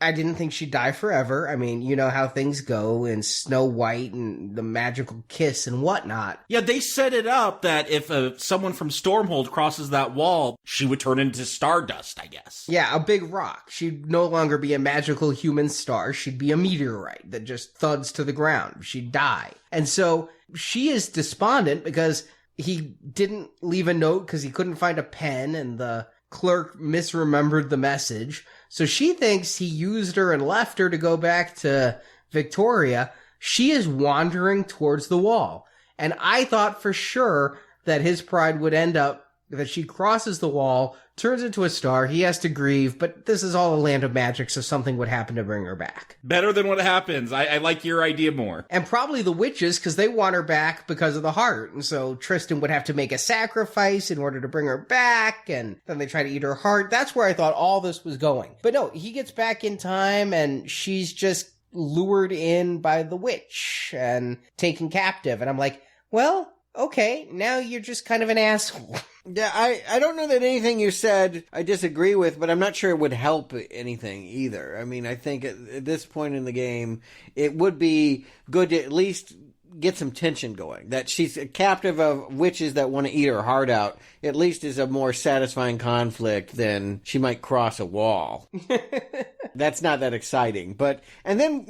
I didn't think she'd die forever. I mean, you know how things go in Snow White and the magical kiss and whatnot. Yeah, they set it up that if someone from Stormhold crosses that wall, she would turn into Stardust, I guess. Yeah, a big rock. She'd no longer be a magical human star. She'd be a meteorite that just thuds to the ground. She'd die. And so she is despondent because he didn't leave a note because he couldn't find a pen and the clerk misremembered the message. So she thinks he used her and left her to go back to Victoria. She is wandering towards the wall. And I thought for sure that his pride would end up that she crosses the wall, turns into a star, he has to grieve, but this is all a land of magic, so something would happen to bring her back. Better than what happens. I like your idea more. And probably the witches, because they want her back because of the heart, and so Tristan would have to make a sacrifice in order to bring her back, and then they try to eat her heart. That's where I thought all this was going. But no, he gets back in time, and she's just lured in by the witch and taken captive, and I'm like, well, okay, now you're just kind of an asshole. Yeah, I don't know that anything you said I disagree with, but I'm not sure it would help anything either. I mean, I think at this point in the game, it would be good to at least get some tension going. That she's a captive of witches that want to eat her heart out, at least is a more satisfying conflict than she might cross a wall. That's not that exciting. And then,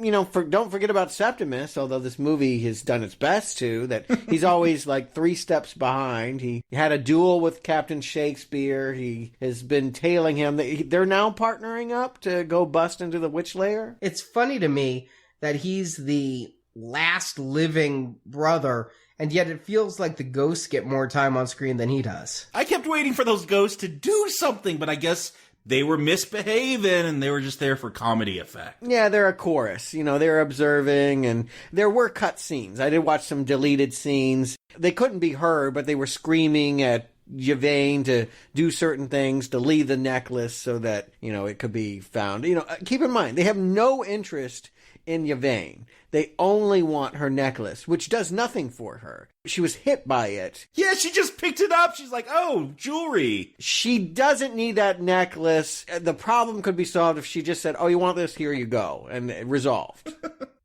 don't forget about Septimus, although this movie has done its best to, that he's always like 3 steps behind. He had a duel with Captain Shakespeare. He has been tailing him. They're now partnering up to go bust into the witch lair. It's funny to me that he's the last living brother, and yet it feels like the ghosts get more time on screen than he does. I kept waiting for those ghosts to do something, but I guess they were misbehaving and they were just there for comedy effect. Yeah, they're a chorus. They're observing, and there were cut scenes. I did watch some deleted scenes. They couldn't be heard, but they were screaming at Yvain to do certain things, to leave the necklace so that, it could be found. Keep in mind, they have no interest in Yvain. They only want her necklace, which does nothing for her. She was hit by it. Yeah, she just picked it up. She's like, oh, jewelry. She doesn't need that necklace. The problem could be solved if she just said, oh, you want this? Here you go. And resolved.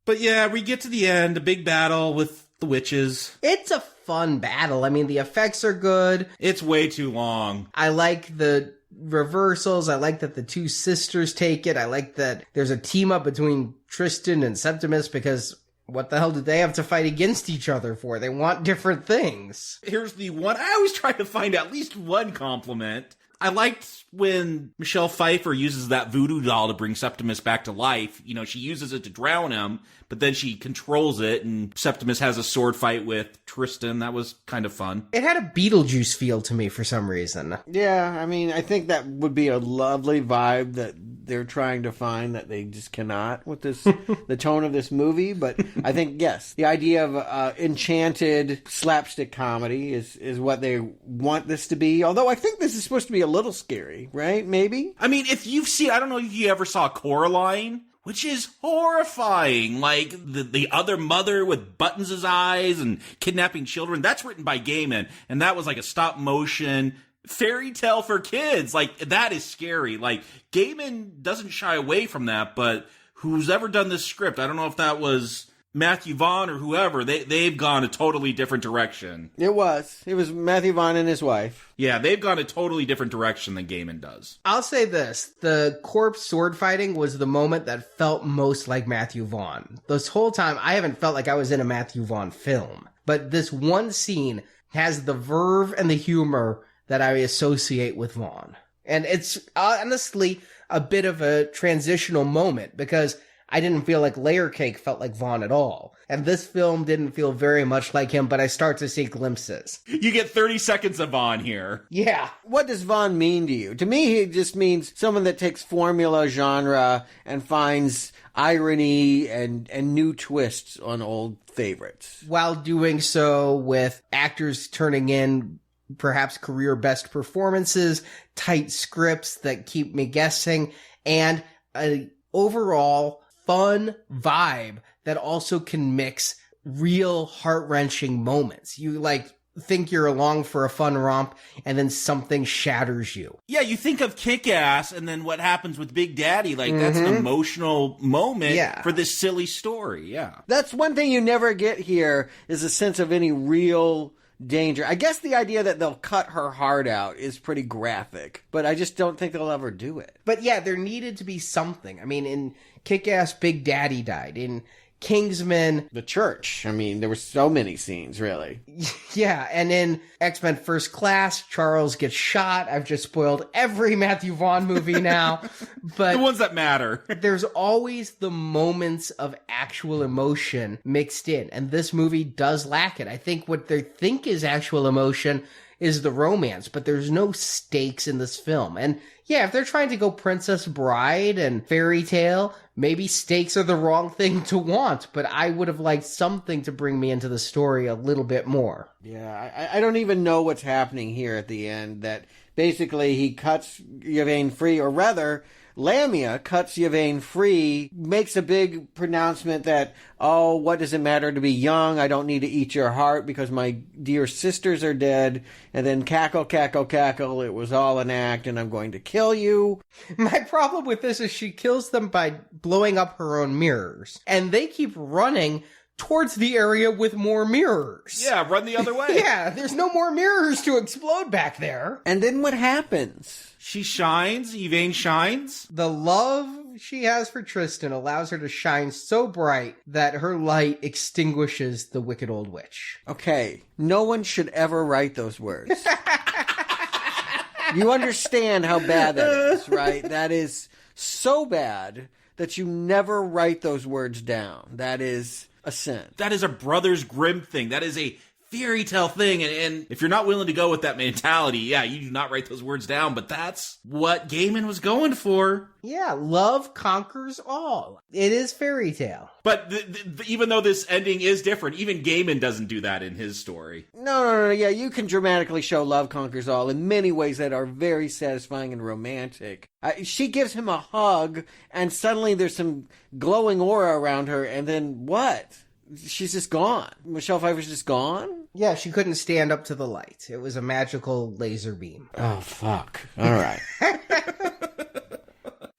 But yeah, we get to the end, a big battle with the witches. It's a fun battle. I mean, the effects are good. It's way too long. I like the reversals. I like that the 2 sisters take it. I like that there's a team up between Tristan and Septimus, because what the hell did they have to fight against each other for? They want different things. Here's the one. I always try to find at least one compliment. I liked when Michelle Pfeiffer uses that voodoo doll to bring Septimus back to life. You know, she uses it to drown him, but then she controls it, and Septimus has a sword fight with Tristan. That was kind of fun. It had a Beetlejuice feel to me for some reason. Yeah, I mean, I think that would be a lovely vibe that they're trying to find that they just cannot with this, the tone of this movie. But I think, yes, the idea of enchanted slapstick comedy is what they want this to be. Although I think this is supposed to be a little scary, right? Maybe? I mean, if you've seen, I don't know if you ever saw Coraline, which is horrifying. Like, the other mother with buttons' eyes and kidnapping children. That's written by Gaiman, and that was like a stop-motion fairy tale for kids. Like, that is scary. Like, Gaiman doesn't shy away from that, but who's ever done this script, I don't know if that was Matthew Vaughn or whoever, they've gone a totally different direction. It was Matthew Vaughn and his wife. Yeah, they've gone a totally different direction than Gaiman does. I'll say this. The corpse sword fighting was the moment that felt most like Matthew Vaughn. This whole time, I haven't felt like I was in a Matthew Vaughn film. But this one scene has the verve and the humor that I associate with Vaughn. And it's honestly a bit of a transitional moment because I didn't feel like Layer Cake felt like Vaughn at all. And this film didn't feel very much like him, but I start to see glimpses. You get 30 seconds of Vaughn here. Yeah. What does Vaughn mean to you? To me, he just means someone that takes formula genre and finds irony and new twists on old favorites. While doing so with actors turning in perhaps career best performances, tight scripts that keep me guessing, and an overall fun vibe that also can mix real heart-wrenching moments. You think you're along for a fun romp, and then something shatters you. Yeah, you think of Kick-Ass, and then what happens with Big Daddy. That's an emotional moment for this silly story, yeah. That's one thing you never get here, is a sense of any real danger. I guess the idea that they'll cut her heart out is pretty graphic, but I just don't think they'll ever do it. But yeah, there needed to be something. I mean, in Kick-Ass, Big Daddy died. In Kingsman, the church. I mean, there were so many scenes, really. Yeah, and in X-Men First Class, Charles gets shot. I've just spoiled every Matthew Vaughn movie now. But the ones that matter. There's always the moments of actual emotion mixed in, and this movie does lack it. I think what they think is actual emotion is the romance, but there's no stakes in this film. And yeah, if they're trying to go Princess Bride and fairy tale, maybe stakes are the wrong thing to want, but I would have liked something to bring me into the story a little bit more. Yeah, I don't even know what's happening here at the end, that basically he cuts Yvain free, or rather, Lamia cuts Yvain free, makes a big pronouncement that, oh, what does it matter to be young? I don't need to eat your heart because my dear sisters are dead. And then cackle, cackle, cackle. It was all an act and I'm going to kill you. My problem with this is she kills them by blowing up her own mirrors. And they keep running towards the area with more mirrors. Yeah, run the other way. Yeah, there's no more mirrors to explode back there. And then what happens? She shines, Yvain shines. The love she has for Tristan allows her to shine so bright that her light extinguishes the wicked old witch. Okay, no one should ever write those words. You understand how bad that is, right? That is so bad that you never write those words down. That is a sin. That is a Brothers Grimm thing. That is a fairy tale thing, and if you're not willing to go with that mentality, yeah, you do not write those words down, but that's what Gaiman was going for. Yeah, love conquers all. It is fairy tale. But even though this ending is different, even Gaiman doesn't do that in his story. No, yeah, you can dramatically show love conquers all in many ways that are very satisfying and romantic. She gives him a hug, and suddenly there's some glowing aura around her, and then what? She's just gone. Michelle Pfeiffer's just gone? Yeah, she couldn't stand up to the light. It was a magical laser beam. Oh, fuck. All right.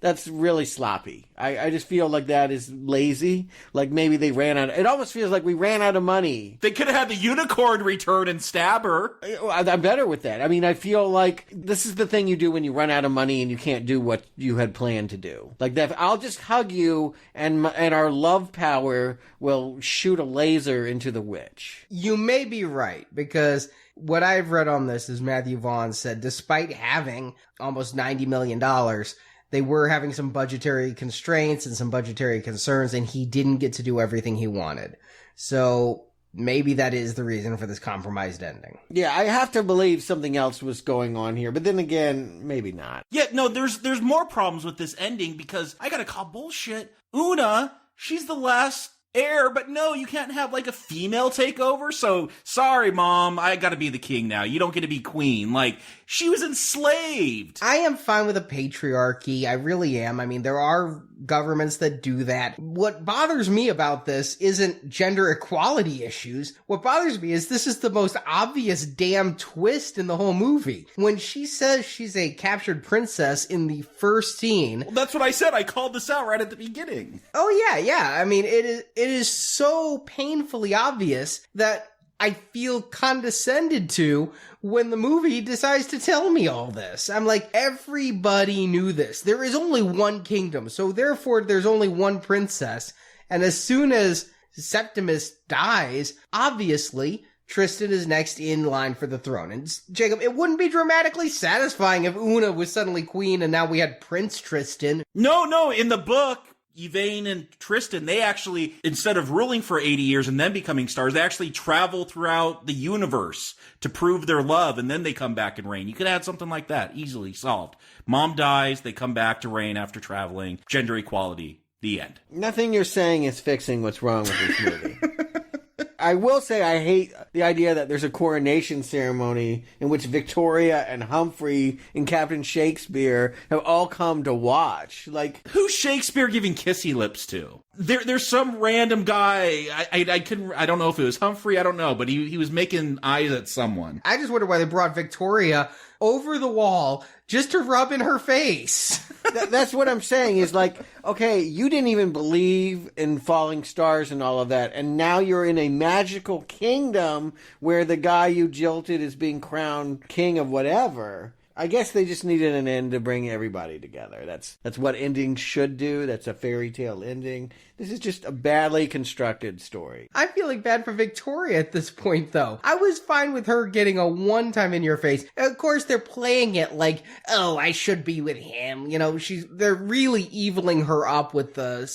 That's really sloppy. I just feel like that is lazy. Like maybe they ran out. It almost feels like we ran out of money. They could have had the unicorn return and stab her. I'm better with that. I mean, I feel like this is the thing you do when you run out of money and you can't do what you had planned to do. Like that, I'll just hug you and our love power will shoot a laser into the witch. You may be right, because what I've read on this is Matthew Vaughn said despite having almost $90 million, they were having some budgetary constraints and some budgetary concerns, and he didn't get to do everything he wanted. So maybe that is the reason for this compromised ending. Yeah, I have to believe something else was going on here, but then again, maybe not. Yeah, no, there's more problems with this ending, because I gotta call bullshit. Una, she's the last heir, but no, you can't have like a female takeover. So sorry, Mom, I gotta be the king now. You don't get to be queen. Like, she was enslaved. I am fine with a patriarchy. I really am. I mean, there are governments that do that. What bothers me about this isn't gender equality issues. What bothers me is this is the most obvious damn twist in the whole movie. When she says she's a captured princess in the first scene. Well, that's what I said. I called this out right at the beginning. Oh yeah. I mean, it is so painfully obvious that I feel condescended to when the movie decides to tell me all this. I'm like, everybody knew this. There is only one kingdom, so therefore there's only one princess. And as soon as Septimus dies, obviously Tristan is next in line for the throne. And Jacob, it wouldn't be dramatically satisfying if Una was suddenly queen and now we had Prince Tristan. No, in the book, Yvain and Tristan, they actually, instead of ruling for 80 years and then becoming stars, they actually travel throughout the universe to prove their love, and then they come back and reign. You could add something like that, easily solved. Mom dies, they come back to reign after traveling. Gender equality, the end. Nothing you're saying is fixing what's wrong with this movie. I will say I hate the idea that there's a coronation ceremony in which Victoria and Humphrey and Captain Shakespeare have all come to watch. Like, who's Shakespeare giving kissy lips to? There's some random guy. I don't know if it was Humphrey. I don't know, but he was making eyes at someone. I just wonder why they brought Victoria over the wall just to rub in her face. That's what I'm saying is like, okay, you didn't even believe in falling stars and all of that, and now you're in a magical kingdom where the guy you jilted is being crowned king of whatever. I guess they just needed an end to bring everybody together. That's what endings should do. That's a fairy tale ending. This is just a badly constructed story. I'm feeling bad for Victoria at this point, though. I was fine with her getting a one-time in your face. Of course, they're playing it like, oh, I should be with him. You know, they're really eviling her up with the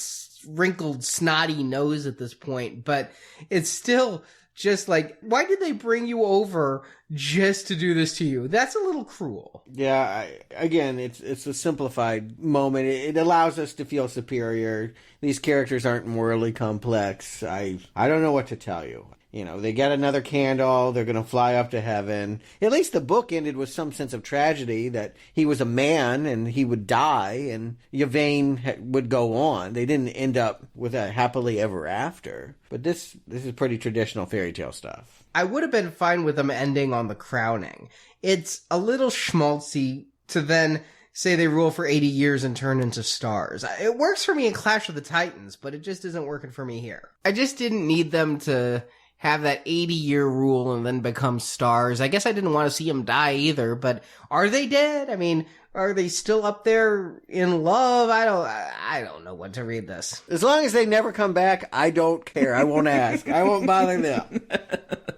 wrinkled, snotty nose at this point. But it's still just like, why did they bring you over just to do this to you? That's a little cruel. Yeah, again, it's a simplified moment. It allows us to feel superior. These characters aren't morally complex. I don't know what to tell you. You know, they get another candle, they're going to fly up to heaven. At least the book ended with some sense of tragedy, that he was a man and he would die and Yvain would go on. They didn't end up with a happily ever after. But this is pretty traditional fairy tale stuff. I would have been fine with them ending on the crowning. It's a little schmaltzy to then say they rule for 80 years and turn into stars. It works for me in Clash of the Titans, but it just isn't working for me here. I just didn't need them to have that 80-year rule and then become stars. I guess I didn't want to see them die either, but are they dead? I mean, are they still up there in love? I don't know what to read this. As long as they never come back, I don't care. I won't ask. I won't bother them.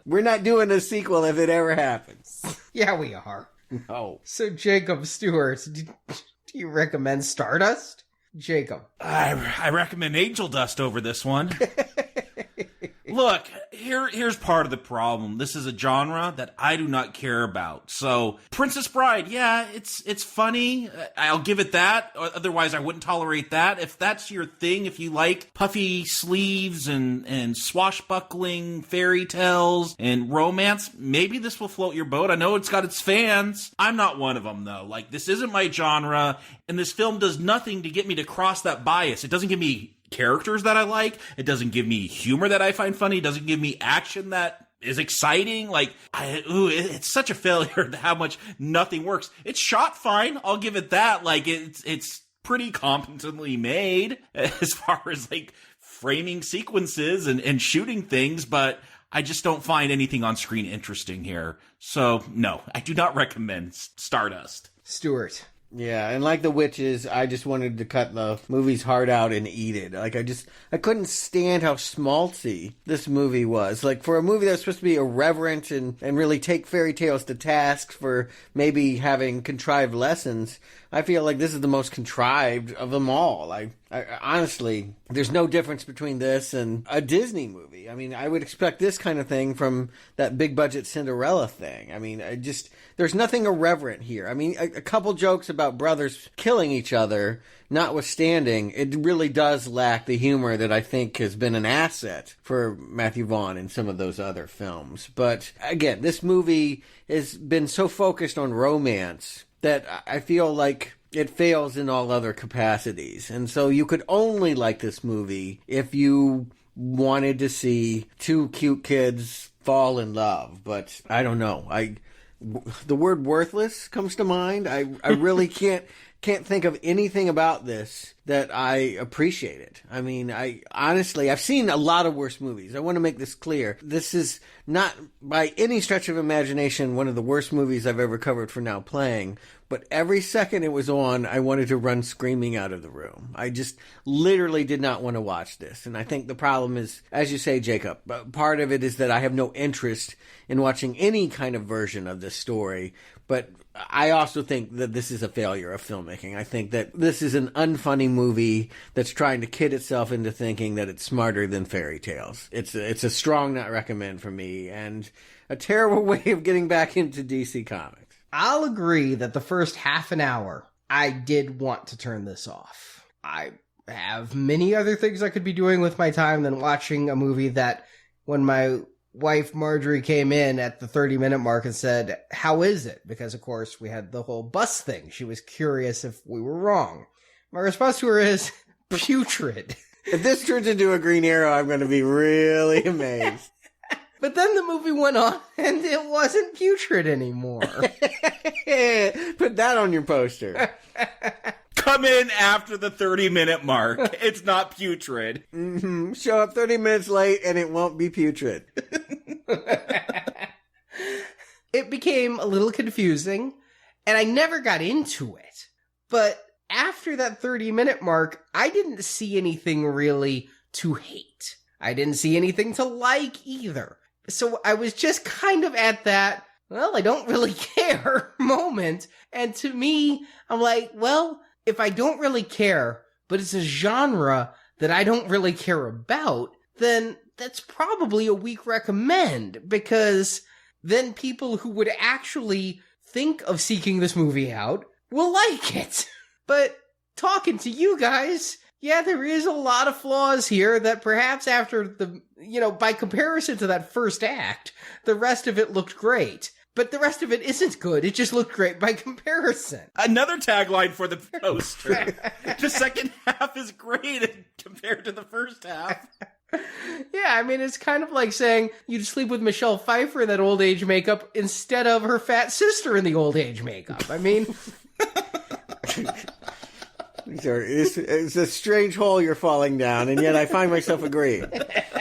We're not doing a sequel if it ever happens. Yeah, we are. No. So, Jacob, Stuart, do you recommend Stardust? Jacob. I recommend Angel Dust over this one. Look, here's part of the problem. This is a genre that I do not care about. So, Princess Bride, yeah, it's funny. I'll give it that. Otherwise, I wouldn't tolerate that. If that's your thing, if you like puffy sleeves and swashbuckling fairy tales and romance, maybe this will float your boat. I know it's got its fans. I'm not one of them, though. Like, this isn't my genre, and this film does nothing to get me to cross that bias. It doesn't give me characters that I like. It doesn't give me humor that I find funny. It doesn't give me action that is exciting. Like, it's such a failure how much nothing works. It's shot fine. I'll give it that. Like, it's pretty competently made as far as like framing sequences and shooting things, but I just don't find anything on screen interesting here. So no, I do not recommend Stardust. Stuart. Yeah, and like the witches, I just wanted to cut the movie's heart out and eat it. Like, I couldn't stand how schmaltzy this movie was. Like, for a movie that was supposed to be irreverent and really take fairy tales to task for maybe having contrived lessons, I feel like this is the most contrived of them all. I honestly, there's no difference between this and a Disney movie. I mean, I would expect this kind of thing from that big budget Cinderella thing. I mean, there's nothing irreverent here. I mean, a couple jokes about brothers killing each other notwithstanding, it really does lack the humor that I think has been an asset for Matthew Vaughn in some of those other films. But again, this movie has been so focused on romance that I feel like it fails in all other capacities. And so you could only like this movie if you wanted to see two cute kids fall in love. But I don't know. The word worthless comes to mind. I really can't think of anything about this that I appreciated. I mean, I've seen a lot of worse movies. I want to make this clear. This is not by any stretch of imagination one of the worst movies I've ever covered for Now Playing, but every second it was on, I wanted to run screaming out of the room. I just literally did not want to watch this. And I think the problem is, as you say, Jacob, part of it is that I have no interest in watching any kind of version of this story. But I also think that this is a failure of filmmaking. I think that this is an unfunny movie that's trying to kid itself into thinking that it's smarter than fairy tales. It's a strong not recommend for me, and a terrible way of getting back into DC Comics. I'll agree that the first half an hour, I did want to turn this off. I have many other things I could be doing with my time than watching a movie that, when my wife Marjorie came in at the 30-minute mark and said, "How is it?" Because, of course, we had the whole bus thing. She was curious if we were wrong. My response to her is, putrid. If this turns into a Green Arrow, I'm going to be really amazed. But then the movie went on, and it wasn't putrid anymore. Put that on your poster. Come in after the 30-minute mark. It's not putrid. Mm-hmm. Show up 30 minutes late, and it won't be putrid. It became a little confusing, and I never got into it. But after that 30-minute mark, I didn't see anything really to hate. I didn't see anything to like either. So I was just kind of at that, well, I don't really care moment. And to me, I'm like, well, if I don't really care, but it's a genre that I don't really care about, then that's probably a weak recommend, because then people who would actually think of seeking this movie out will like it. But talking to you guys, yeah, there is a lot of flaws here that perhaps after by comparison to that first act, the rest of it looked great. But the rest of it isn't good. It just looked great by comparison. Another tagline for the poster. The second half is great compared to the first half. Yeah, I mean, it's kind of like saying you'd sleep with Michelle Pfeiffer in that old age makeup instead of her fat sister in the old age makeup. I mean... It's a strange hole you're falling down, and yet I find myself agreeing.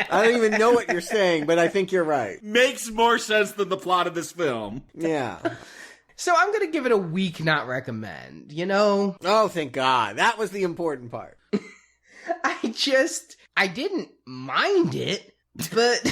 I don't even know what you're saying, but I think you're right. Makes more sense than the plot of this film. Yeah. So I'm going to give it a weak not recommend, Oh, thank God. That was the important part. I didn't mind it, but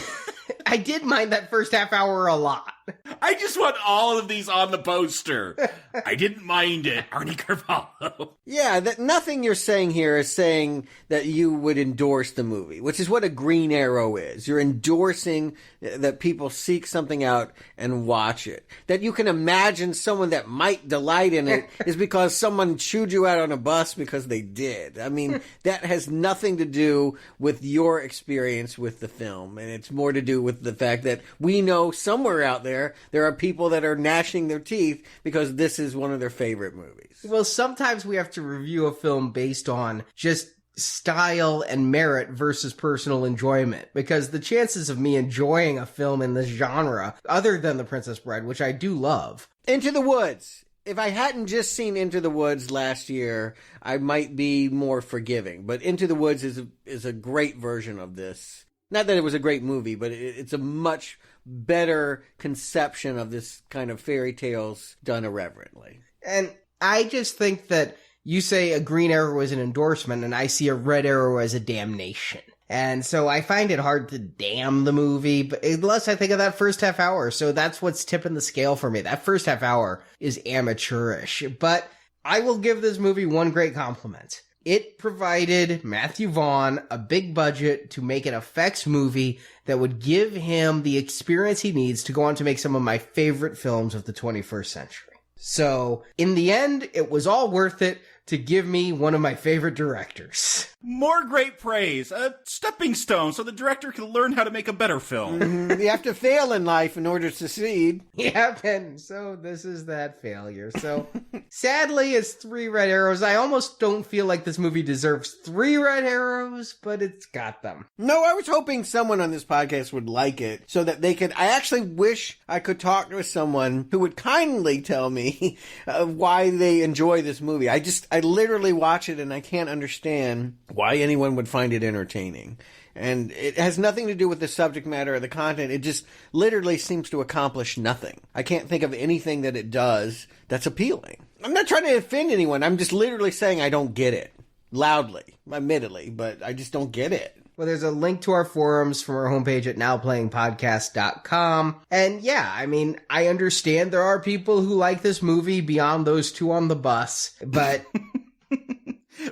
I did mind that first half hour a lot. I just want all of these on the poster. I didn't mind it, Arnie Carvalho. Yeah, that nothing you're saying here is saying that you would endorse the movie, which is what a Green Arrow is. You're endorsing that people seek something out and watch it. That you can imagine someone that might delight in it is because someone chewed you out on a bus because they did. I mean, that has nothing to do with your experience with the film, and it's more to do with the fact that we know somewhere out there are people that are gnashing their teeth because this is one of their favorite movies. Well, sometimes we have to review a film based on just style and merit versus personal enjoyment, because the chances of me enjoying a film in this genre, other than The Princess Bride, which I do love. Into the Woods If I hadn't just seen Into the Woods last year, I might be more forgiving. But Into the Woods is a great version of this. Not that it was a great movie, but it's a much better conception of this kind of fairy tales done irreverently. And I just think that you say a green arrow is an endorsement, and I see a red arrow as a damnation. And so I find it hard to damn the movie, but unless I think of that first half hour. So that's what's tipping the scale for me. That first half hour is amateurish. But I will give this movie one great compliment. It provided Matthew Vaughn a big budget to make an effects movie that would give him the experience he needs to go on to make some of my favorite films of the 21st century. So, in the end, it was all worth it to give me one of my favorite directors. More great praise. A stepping stone so the director can learn how to make a better film. Mm-hmm. You have to fail in life in order to succeed. Yeah, and so this is that failure. So, sadly, it's 3 red arrows. I almost don't feel like this movie deserves 3 red arrows, but it's got them. No, I was hoping someone on this podcast would like it so that they could... I actually wish I could talk to someone who would kindly tell me why they enjoy this movie. I literally watch it and I can't understand why anyone would find it entertaining. And it has nothing to do with the subject matter or the content. It just literally seems to accomplish nothing. I can't think of anything that it does that's appealing. I'm not trying to offend anyone. I'm just literally saying I don't get it. Loudly, admittedly, but I just don't get it. Well, there's a link to our forums from our homepage at nowplayingpodcast.com. And yeah, I mean, I understand there are people who like this movie beyond those 2 on the bus, but...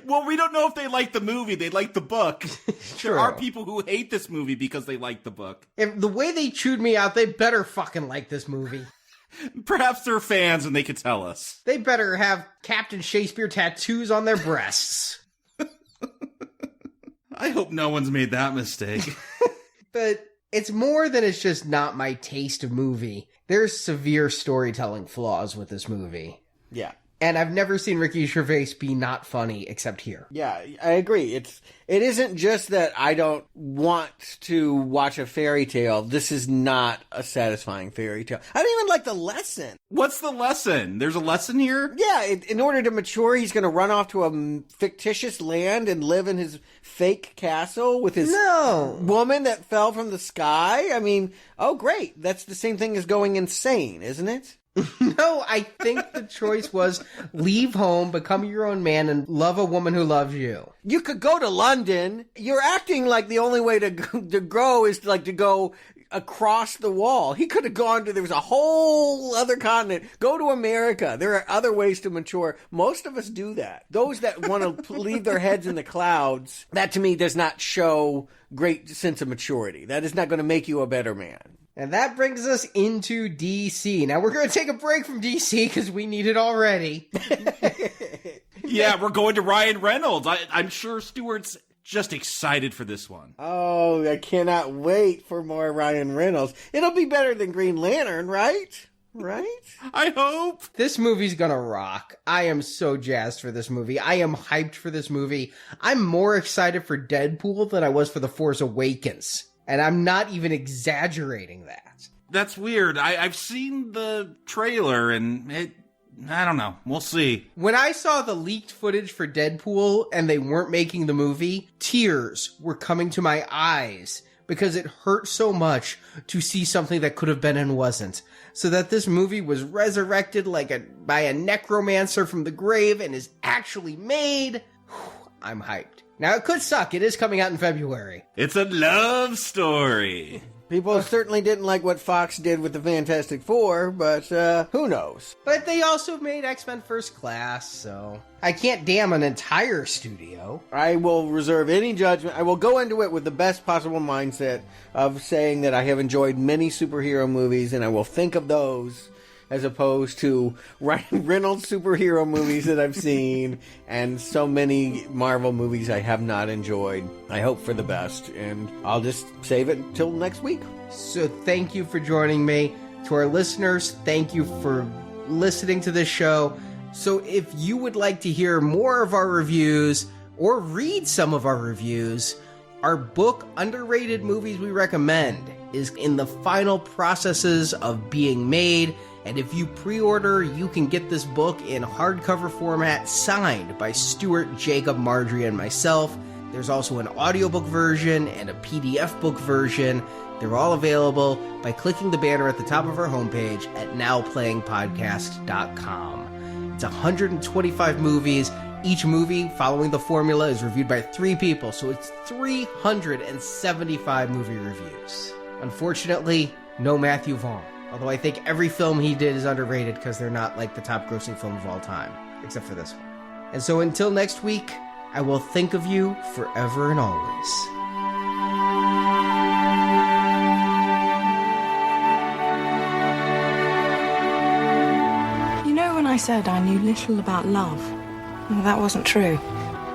Well, we don't know if they like the movie. They like the book. There are people who hate this movie because they like the book. If the way they chewed me out, they better fucking like this movie. Perhaps they're fans and they could tell us. They better have Captain Shakespeare tattoos on their breasts. I hope no one's made that mistake. But it's more than it's just not my taste of movie. There's severe storytelling flaws with this movie. Yeah. And I've never seen Ricky Gervais be not funny except here. Yeah, I agree. It isn't just that I don't want to watch a fairy tale. This is not a satisfying fairy tale. I don't even like the lesson. What's the lesson? There's a lesson here? Yeah, in order to mature, he's going to run off to a fictitious land and live in his fake castle with his woman that fell from the sky. I mean, oh great. That's the same thing as going insane, isn't it? No, I think the choice was leave home, become your own man, and love a woman who loves you. You could go to London. You're acting like the only way to grow is to go across the wall. He could have gone to, there was a whole other continent. Go to America. There are other ways to mature. Most of us do that. Those that want to leave their heads in the clouds, that to me does not show great sense of maturity. That is not going to make you a better man. And that brings us into DC. Now, we're going to take a break from DC because we need it already. Yeah, we're going to Ryan Reynolds. I'm sure Stuart's just excited for this one. Oh, I cannot wait for more Ryan Reynolds. It'll be better than Green Lantern, right? Right? I hope. This movie's gonna rock. I am so jazzed for this movie. I am hyped for this movie. I'm more excited for Deadpool than I was for The Force Awakens. And I'm not even exaggerating that. That's weird. I've seen the trailer and I don't know. We'll see. When I saw the leaked footage for Deadpool and they weren't making the movie, tears were coming to my eyes because it hurt so much to see something that could have been and wasn't. So that this movie was resurrected by a necromancer from the grave and is actually made, I'm hyped. Now, it could suck. It is coming out in February. It's a love story. People certainly didn't like what Fox did with the Fantastic Four, but who knows? But they also made X-Men First Class, so I can't damn an entire studio. I will reserve any judgment. I will go into it with the best possible mindset of saying that I have enjoyed many superhero movies, and I will think of those as opposed to Ryan Reynolds superhero movies that I've seen and so many Marvel movies I have not enjoyed. I hope for the best, and I'll just save it until next week. So thank you for joining me. To our listeners, thank you for listening to this show. So if you would like to hear more of our reviews or read some of our reviews, our book, Underrated Movies We Recommend, is in the final processes of being made. And if you pre-order, you can get this book in hardcover format signed by Stuart, Jakob, Marjorie, and myself. There's also an audiobook version and a PDF book version. They're all available by clicking the banner at the top of our homepage at nowplayingpodcast.com. It's 125 movies. Each movie, following the formula, is reviewed by 3 people, so it's 375 movie reviews. Unfortunately, no Matthew Vaughn. Although I think every film he did is underrated because they're not like the top grossing film of all time, except for this one. And so until next week, I will think of you forever and always. You know when I said I knew little about love? Well, that wasn't true.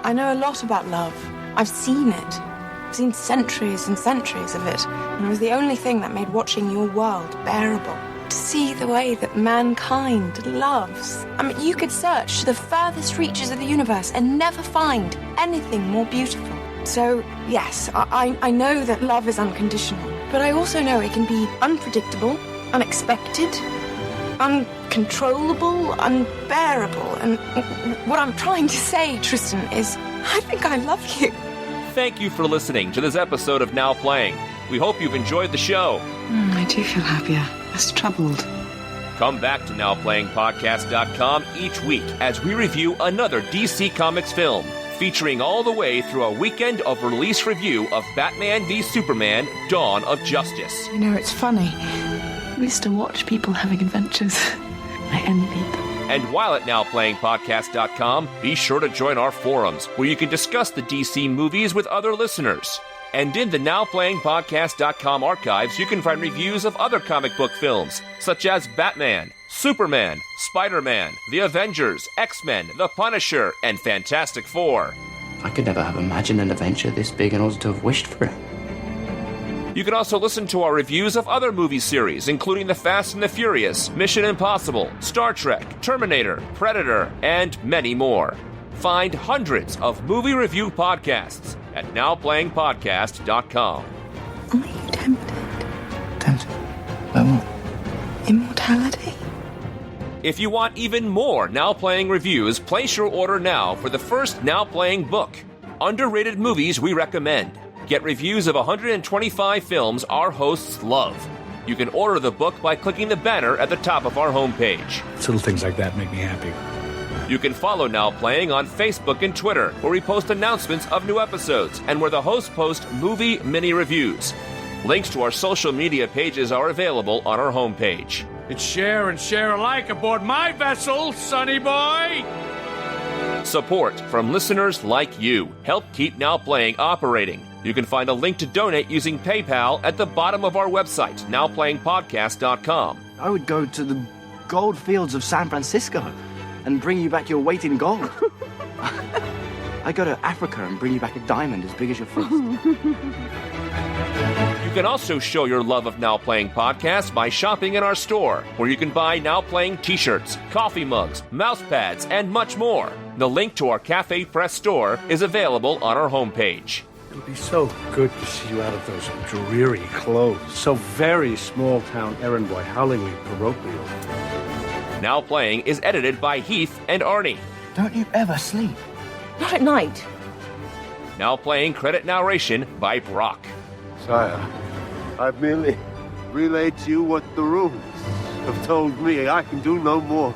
I know a lot about love. I've seen it. I've seen centuries and centuries of it. And it was the only thing that made watching your world bearable. To see the way that mankind loves. I mean, you could search to the furthest reaches of the universe and never find anything more beautiful. So, yes, I know that love is unconditional. But I also know it can be unpredictable, unexpected, uncontrollable, unbearable. And what I'm trying to say, Tristan, is I think I love you. Thank you for listening to this episode of Now Playing. We hope you've enjoyed the show. I do feel happier, less troubled. Come back to NowPlayingPodcast.com each week as we review another DC Comics film, featuring all the way through a weekend of release review of Batman v Superman: Dawn of Justice. You know, it's funny. We used to watch people having adventures. I envied them. And while at NowPlayingPodcast.com, be sure to join our forums, where you can discuss the DC movies with other listeners. And in the NowPlayingPodcast.com archives, you can find reviews of other comic book films, such as Batman, Superman, Spider-Man, The Avengers, X-Men, The Punisher, and Fantastic Four. I could never have imagined an adventure this big in order to have wished for it. You can also listen to our reviews of other movie series, including The Fast and the Furious, Mission Impossible, Star Trek, Terminator, Predator, and many more. Find hundreds of movie review podcasts at NowPlayingPodcast.com. Are you tempted? Tempted? By what? Immortality? If you want even more Now Playing reviews, place your order now for the first Now Playing book, Underrated Movies We Recommend. Get reviews of 125 films our hosts love. You can order the book by clicking the banner at the top of our homepage. Little things like that make me happy. You can follow Now Playing on Facebook and Twitter, where we post announcements of new episodes and where the hosts post movie mini reviews. Links to our social media pages are available on our homepage. It's share and share alike aboard my vessel, sonny boy! Support from listeners like you help keep Now Playing operating. You can find a link to donate using PayPal at the bottom of our website, NowPlayingPodcast.com. I would go to the gold fields of San Francisco and bring you back your weight in gold. I go to Africa and bring you back a diamond as big as your fist. You can also show your love of Now Playing Podcast by shopping in our store, where you can buy Now Playing t-shirts, coffee mugs, mouse pads, and much more. The link to our Cafe Press store is available on our homepage. It would be so good to see you out of those dreary clothes. So very small-town errand boy, howlingly parochial. Now Playing is edited by Heath and Arnie. Don't you ever sleep? Not at night. Now Playing credit narration by Brock. Sire, I've merely relayed to you what the rules have told me. I can do no more.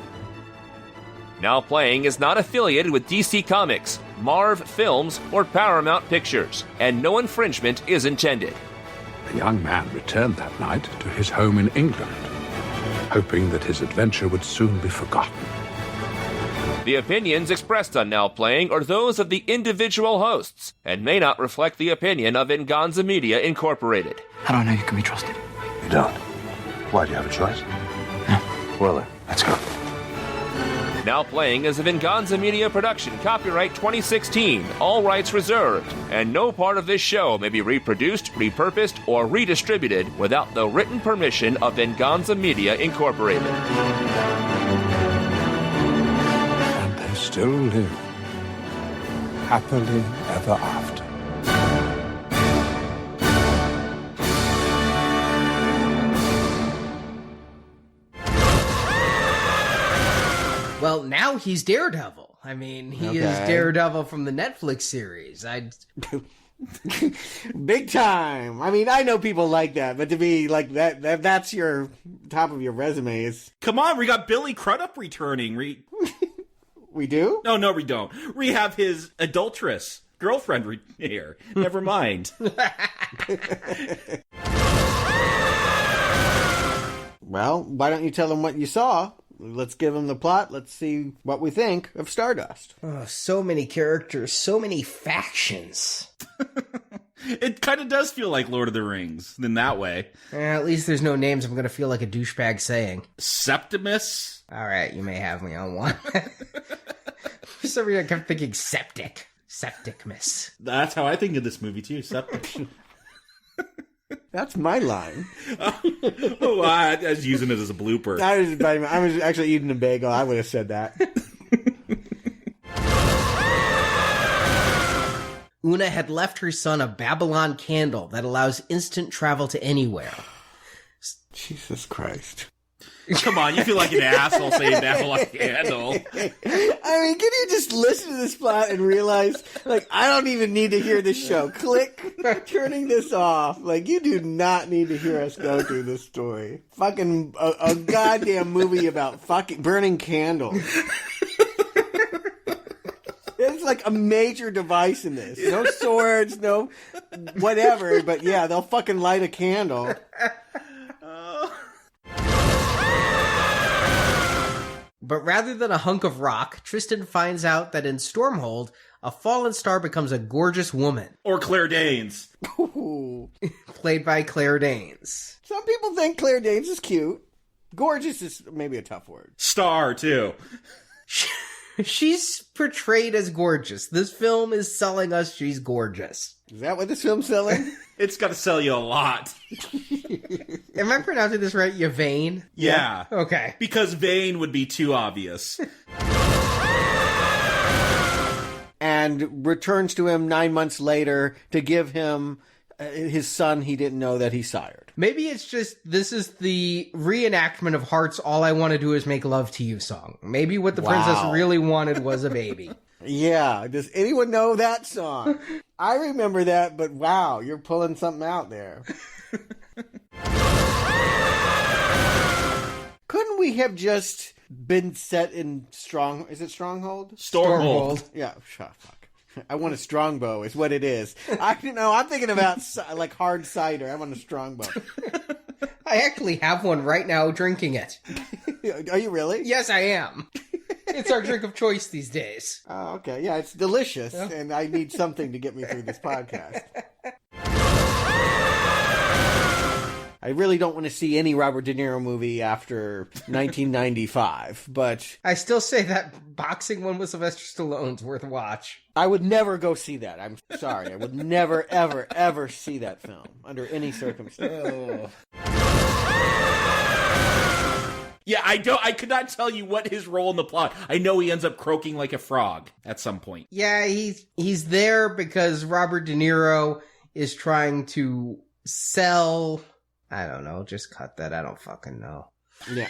Now Playing is not affiliated with DC Comics, Marv Films, or Paramount Pictures, and no infringement is intended. The young man returned that night to his home in England, hoping that his adventure would soon be forgotten. The opinions expressed on Now Playing are those of the individual hosts and may not reflect the opinion of Venganza Media Incorporated. How do I know you can be trusted? You don't. Why, do you have a choice? No. Well then, let's go. Now Playing is a Venganza Media production, copyright 2016, all rights reserved, and no part of this show may be reproduced, repurposed, or redistributed without the written permission of Venganza Media Incorporated. And they still live happily ever after. Well, now he's Daredevil. I mean, he is Daredevil from the Netflix series. Big time. I mean, I know people like that, but to be like that's your top of your resume is... Come on, we got Billy Crudup returning. We do? No, we don't. We have his adulteress girlfriend here. Never mind. Well, why don't you tell them what you saw? Let's give them the plot. Let's see what we think of Stardust. Oh, so many characters, so many factions. It kind of does feel like Lord of the Rings in that way. At least there's no names I'm going to feel like a douchebag saying. Septimus? All right, you may have me on one. For some reason, I kept thinking septic. Septicmus. That's how I think of this movie, too. Septic. That's my line. I was using it as a blooper. I was actually eating a bagel. I would have said that. Una had left her son a Babylon candle that allows instant travel to anywhere. Jesus Christ. Come on, you feel like an asshole saying Babylon candle. I mean, can you just listen to this plot and realize, like, I don't even need to hear this show. Click, turning this off. Like, you do not need to hear us go through this story. Fucking a goddamn movie about fucking burning candles. It's like a major device in this. No swords, no whatever, but yeah, they'll fucking light a candle. But rather than a hunk of rock, Tristan finds out that in Stormhold, a fallen star becomes a gorgeous woman. Or Claire Danes. Played by Claire Danes. Some people think Claire Danes is cute. Gorgeous is maybe a tough word. Star, too. She's portrayed as gorgeous. This film is selling us she's gorgeous. Is that what this film's selling? It's got to sell you a lot. Am I pronouncing this right? Yvain? Yeah. Okay. Because Vane would be too obvious. And returns to him 9 months later to give him his son he didn't know that he sired. Maybe it's just, this is the reenactment of Heart's All I Want to Do Is Make Love to You song. Maybe what the princess really wanted was a baby. Yeah. Does anyone know that song? I remember that, but wow, you're pulling something out there. Couldn't we have just been set in Is it Stronghold? Stormhold. Yeah, fuck. I want a strongbow is what it is. I'm thinking about like hard cider. I want a strongbow. I actually have one right now drinking it. Are you really? Yes, I am. It's our drink of choice these days. Oh, okay. Yeah, it's delicious, and I need something to get me through this podcast. I really don't want to see any Robert De Niro movie after 1995, but... I still say that boxing one with Sylvester Stallone's worth a watch. I would never go see that. I'm sorry. I would never, ever, ever see that film under any circumstance. Yeah, I could not tell you what his role in the plot. I know he ends up croaking like a frog at some point. Yeah, he's there because Robert De Niro is trying to sell... I don't know. Just cut that. I don't fucking know. Yeah.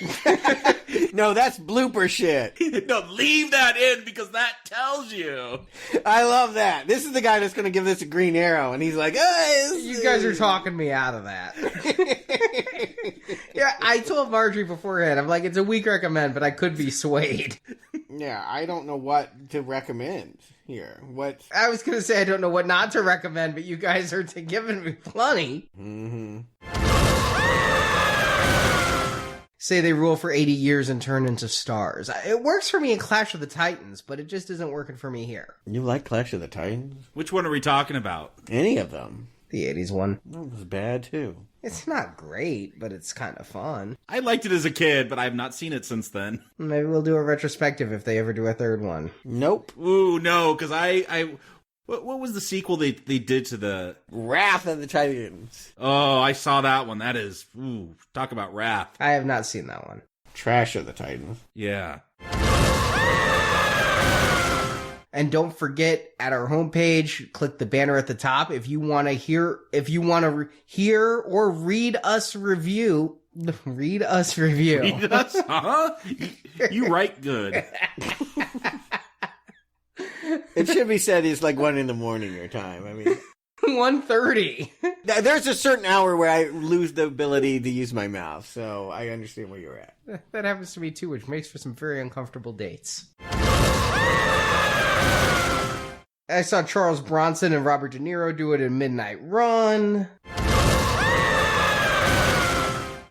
No, that's blooper shit. No, leave that in because that tells you. I love that. This is the guy that's going to give this a green arrow, and he's like, hey, you guys are talking me out of that. Yeah, I told Marjorie beforehand, I'm like, it's a weak recommend, but I could be swayed. Yeah, I don't know what to recommend here. What? I was going to say I don't know what not to recommend, but you guys are giving me plenty. Mm-hmm. Say they rule for 80 years and turn into stars. It works for me in Clash of the Titans, but it just isn't working for me here. You like Clash of the Titans? Which one are we talking about? Any of them. The 80s one. That was bad, too. It's not great, but it's kind of fun. I liked it as a kid, but I have not seen it since then. Maybe we'll do a retrospective if they ever do a third one. Nope. Ooh, no, because What was the sequel they did to the... Wrath of the Titans. Oh, I saw that one. That is... Ooh, talk about wrath. I have not seen that one. Trash of the Titans. Yeah. And don't forget, at our homepage, click the banner at the top if you want to hear or read us review Read us review. Read us, huh? You write good. It should be said it's like 1 a.m. your time. I mean, 1:30. There's a certain hour where I lose the ability to use my mouth, so I understand where you're at. That happens to me too, which makes for some very uncomfortable dates. I saw Charles Bronson and Robert De Niro do it in Midnight Run.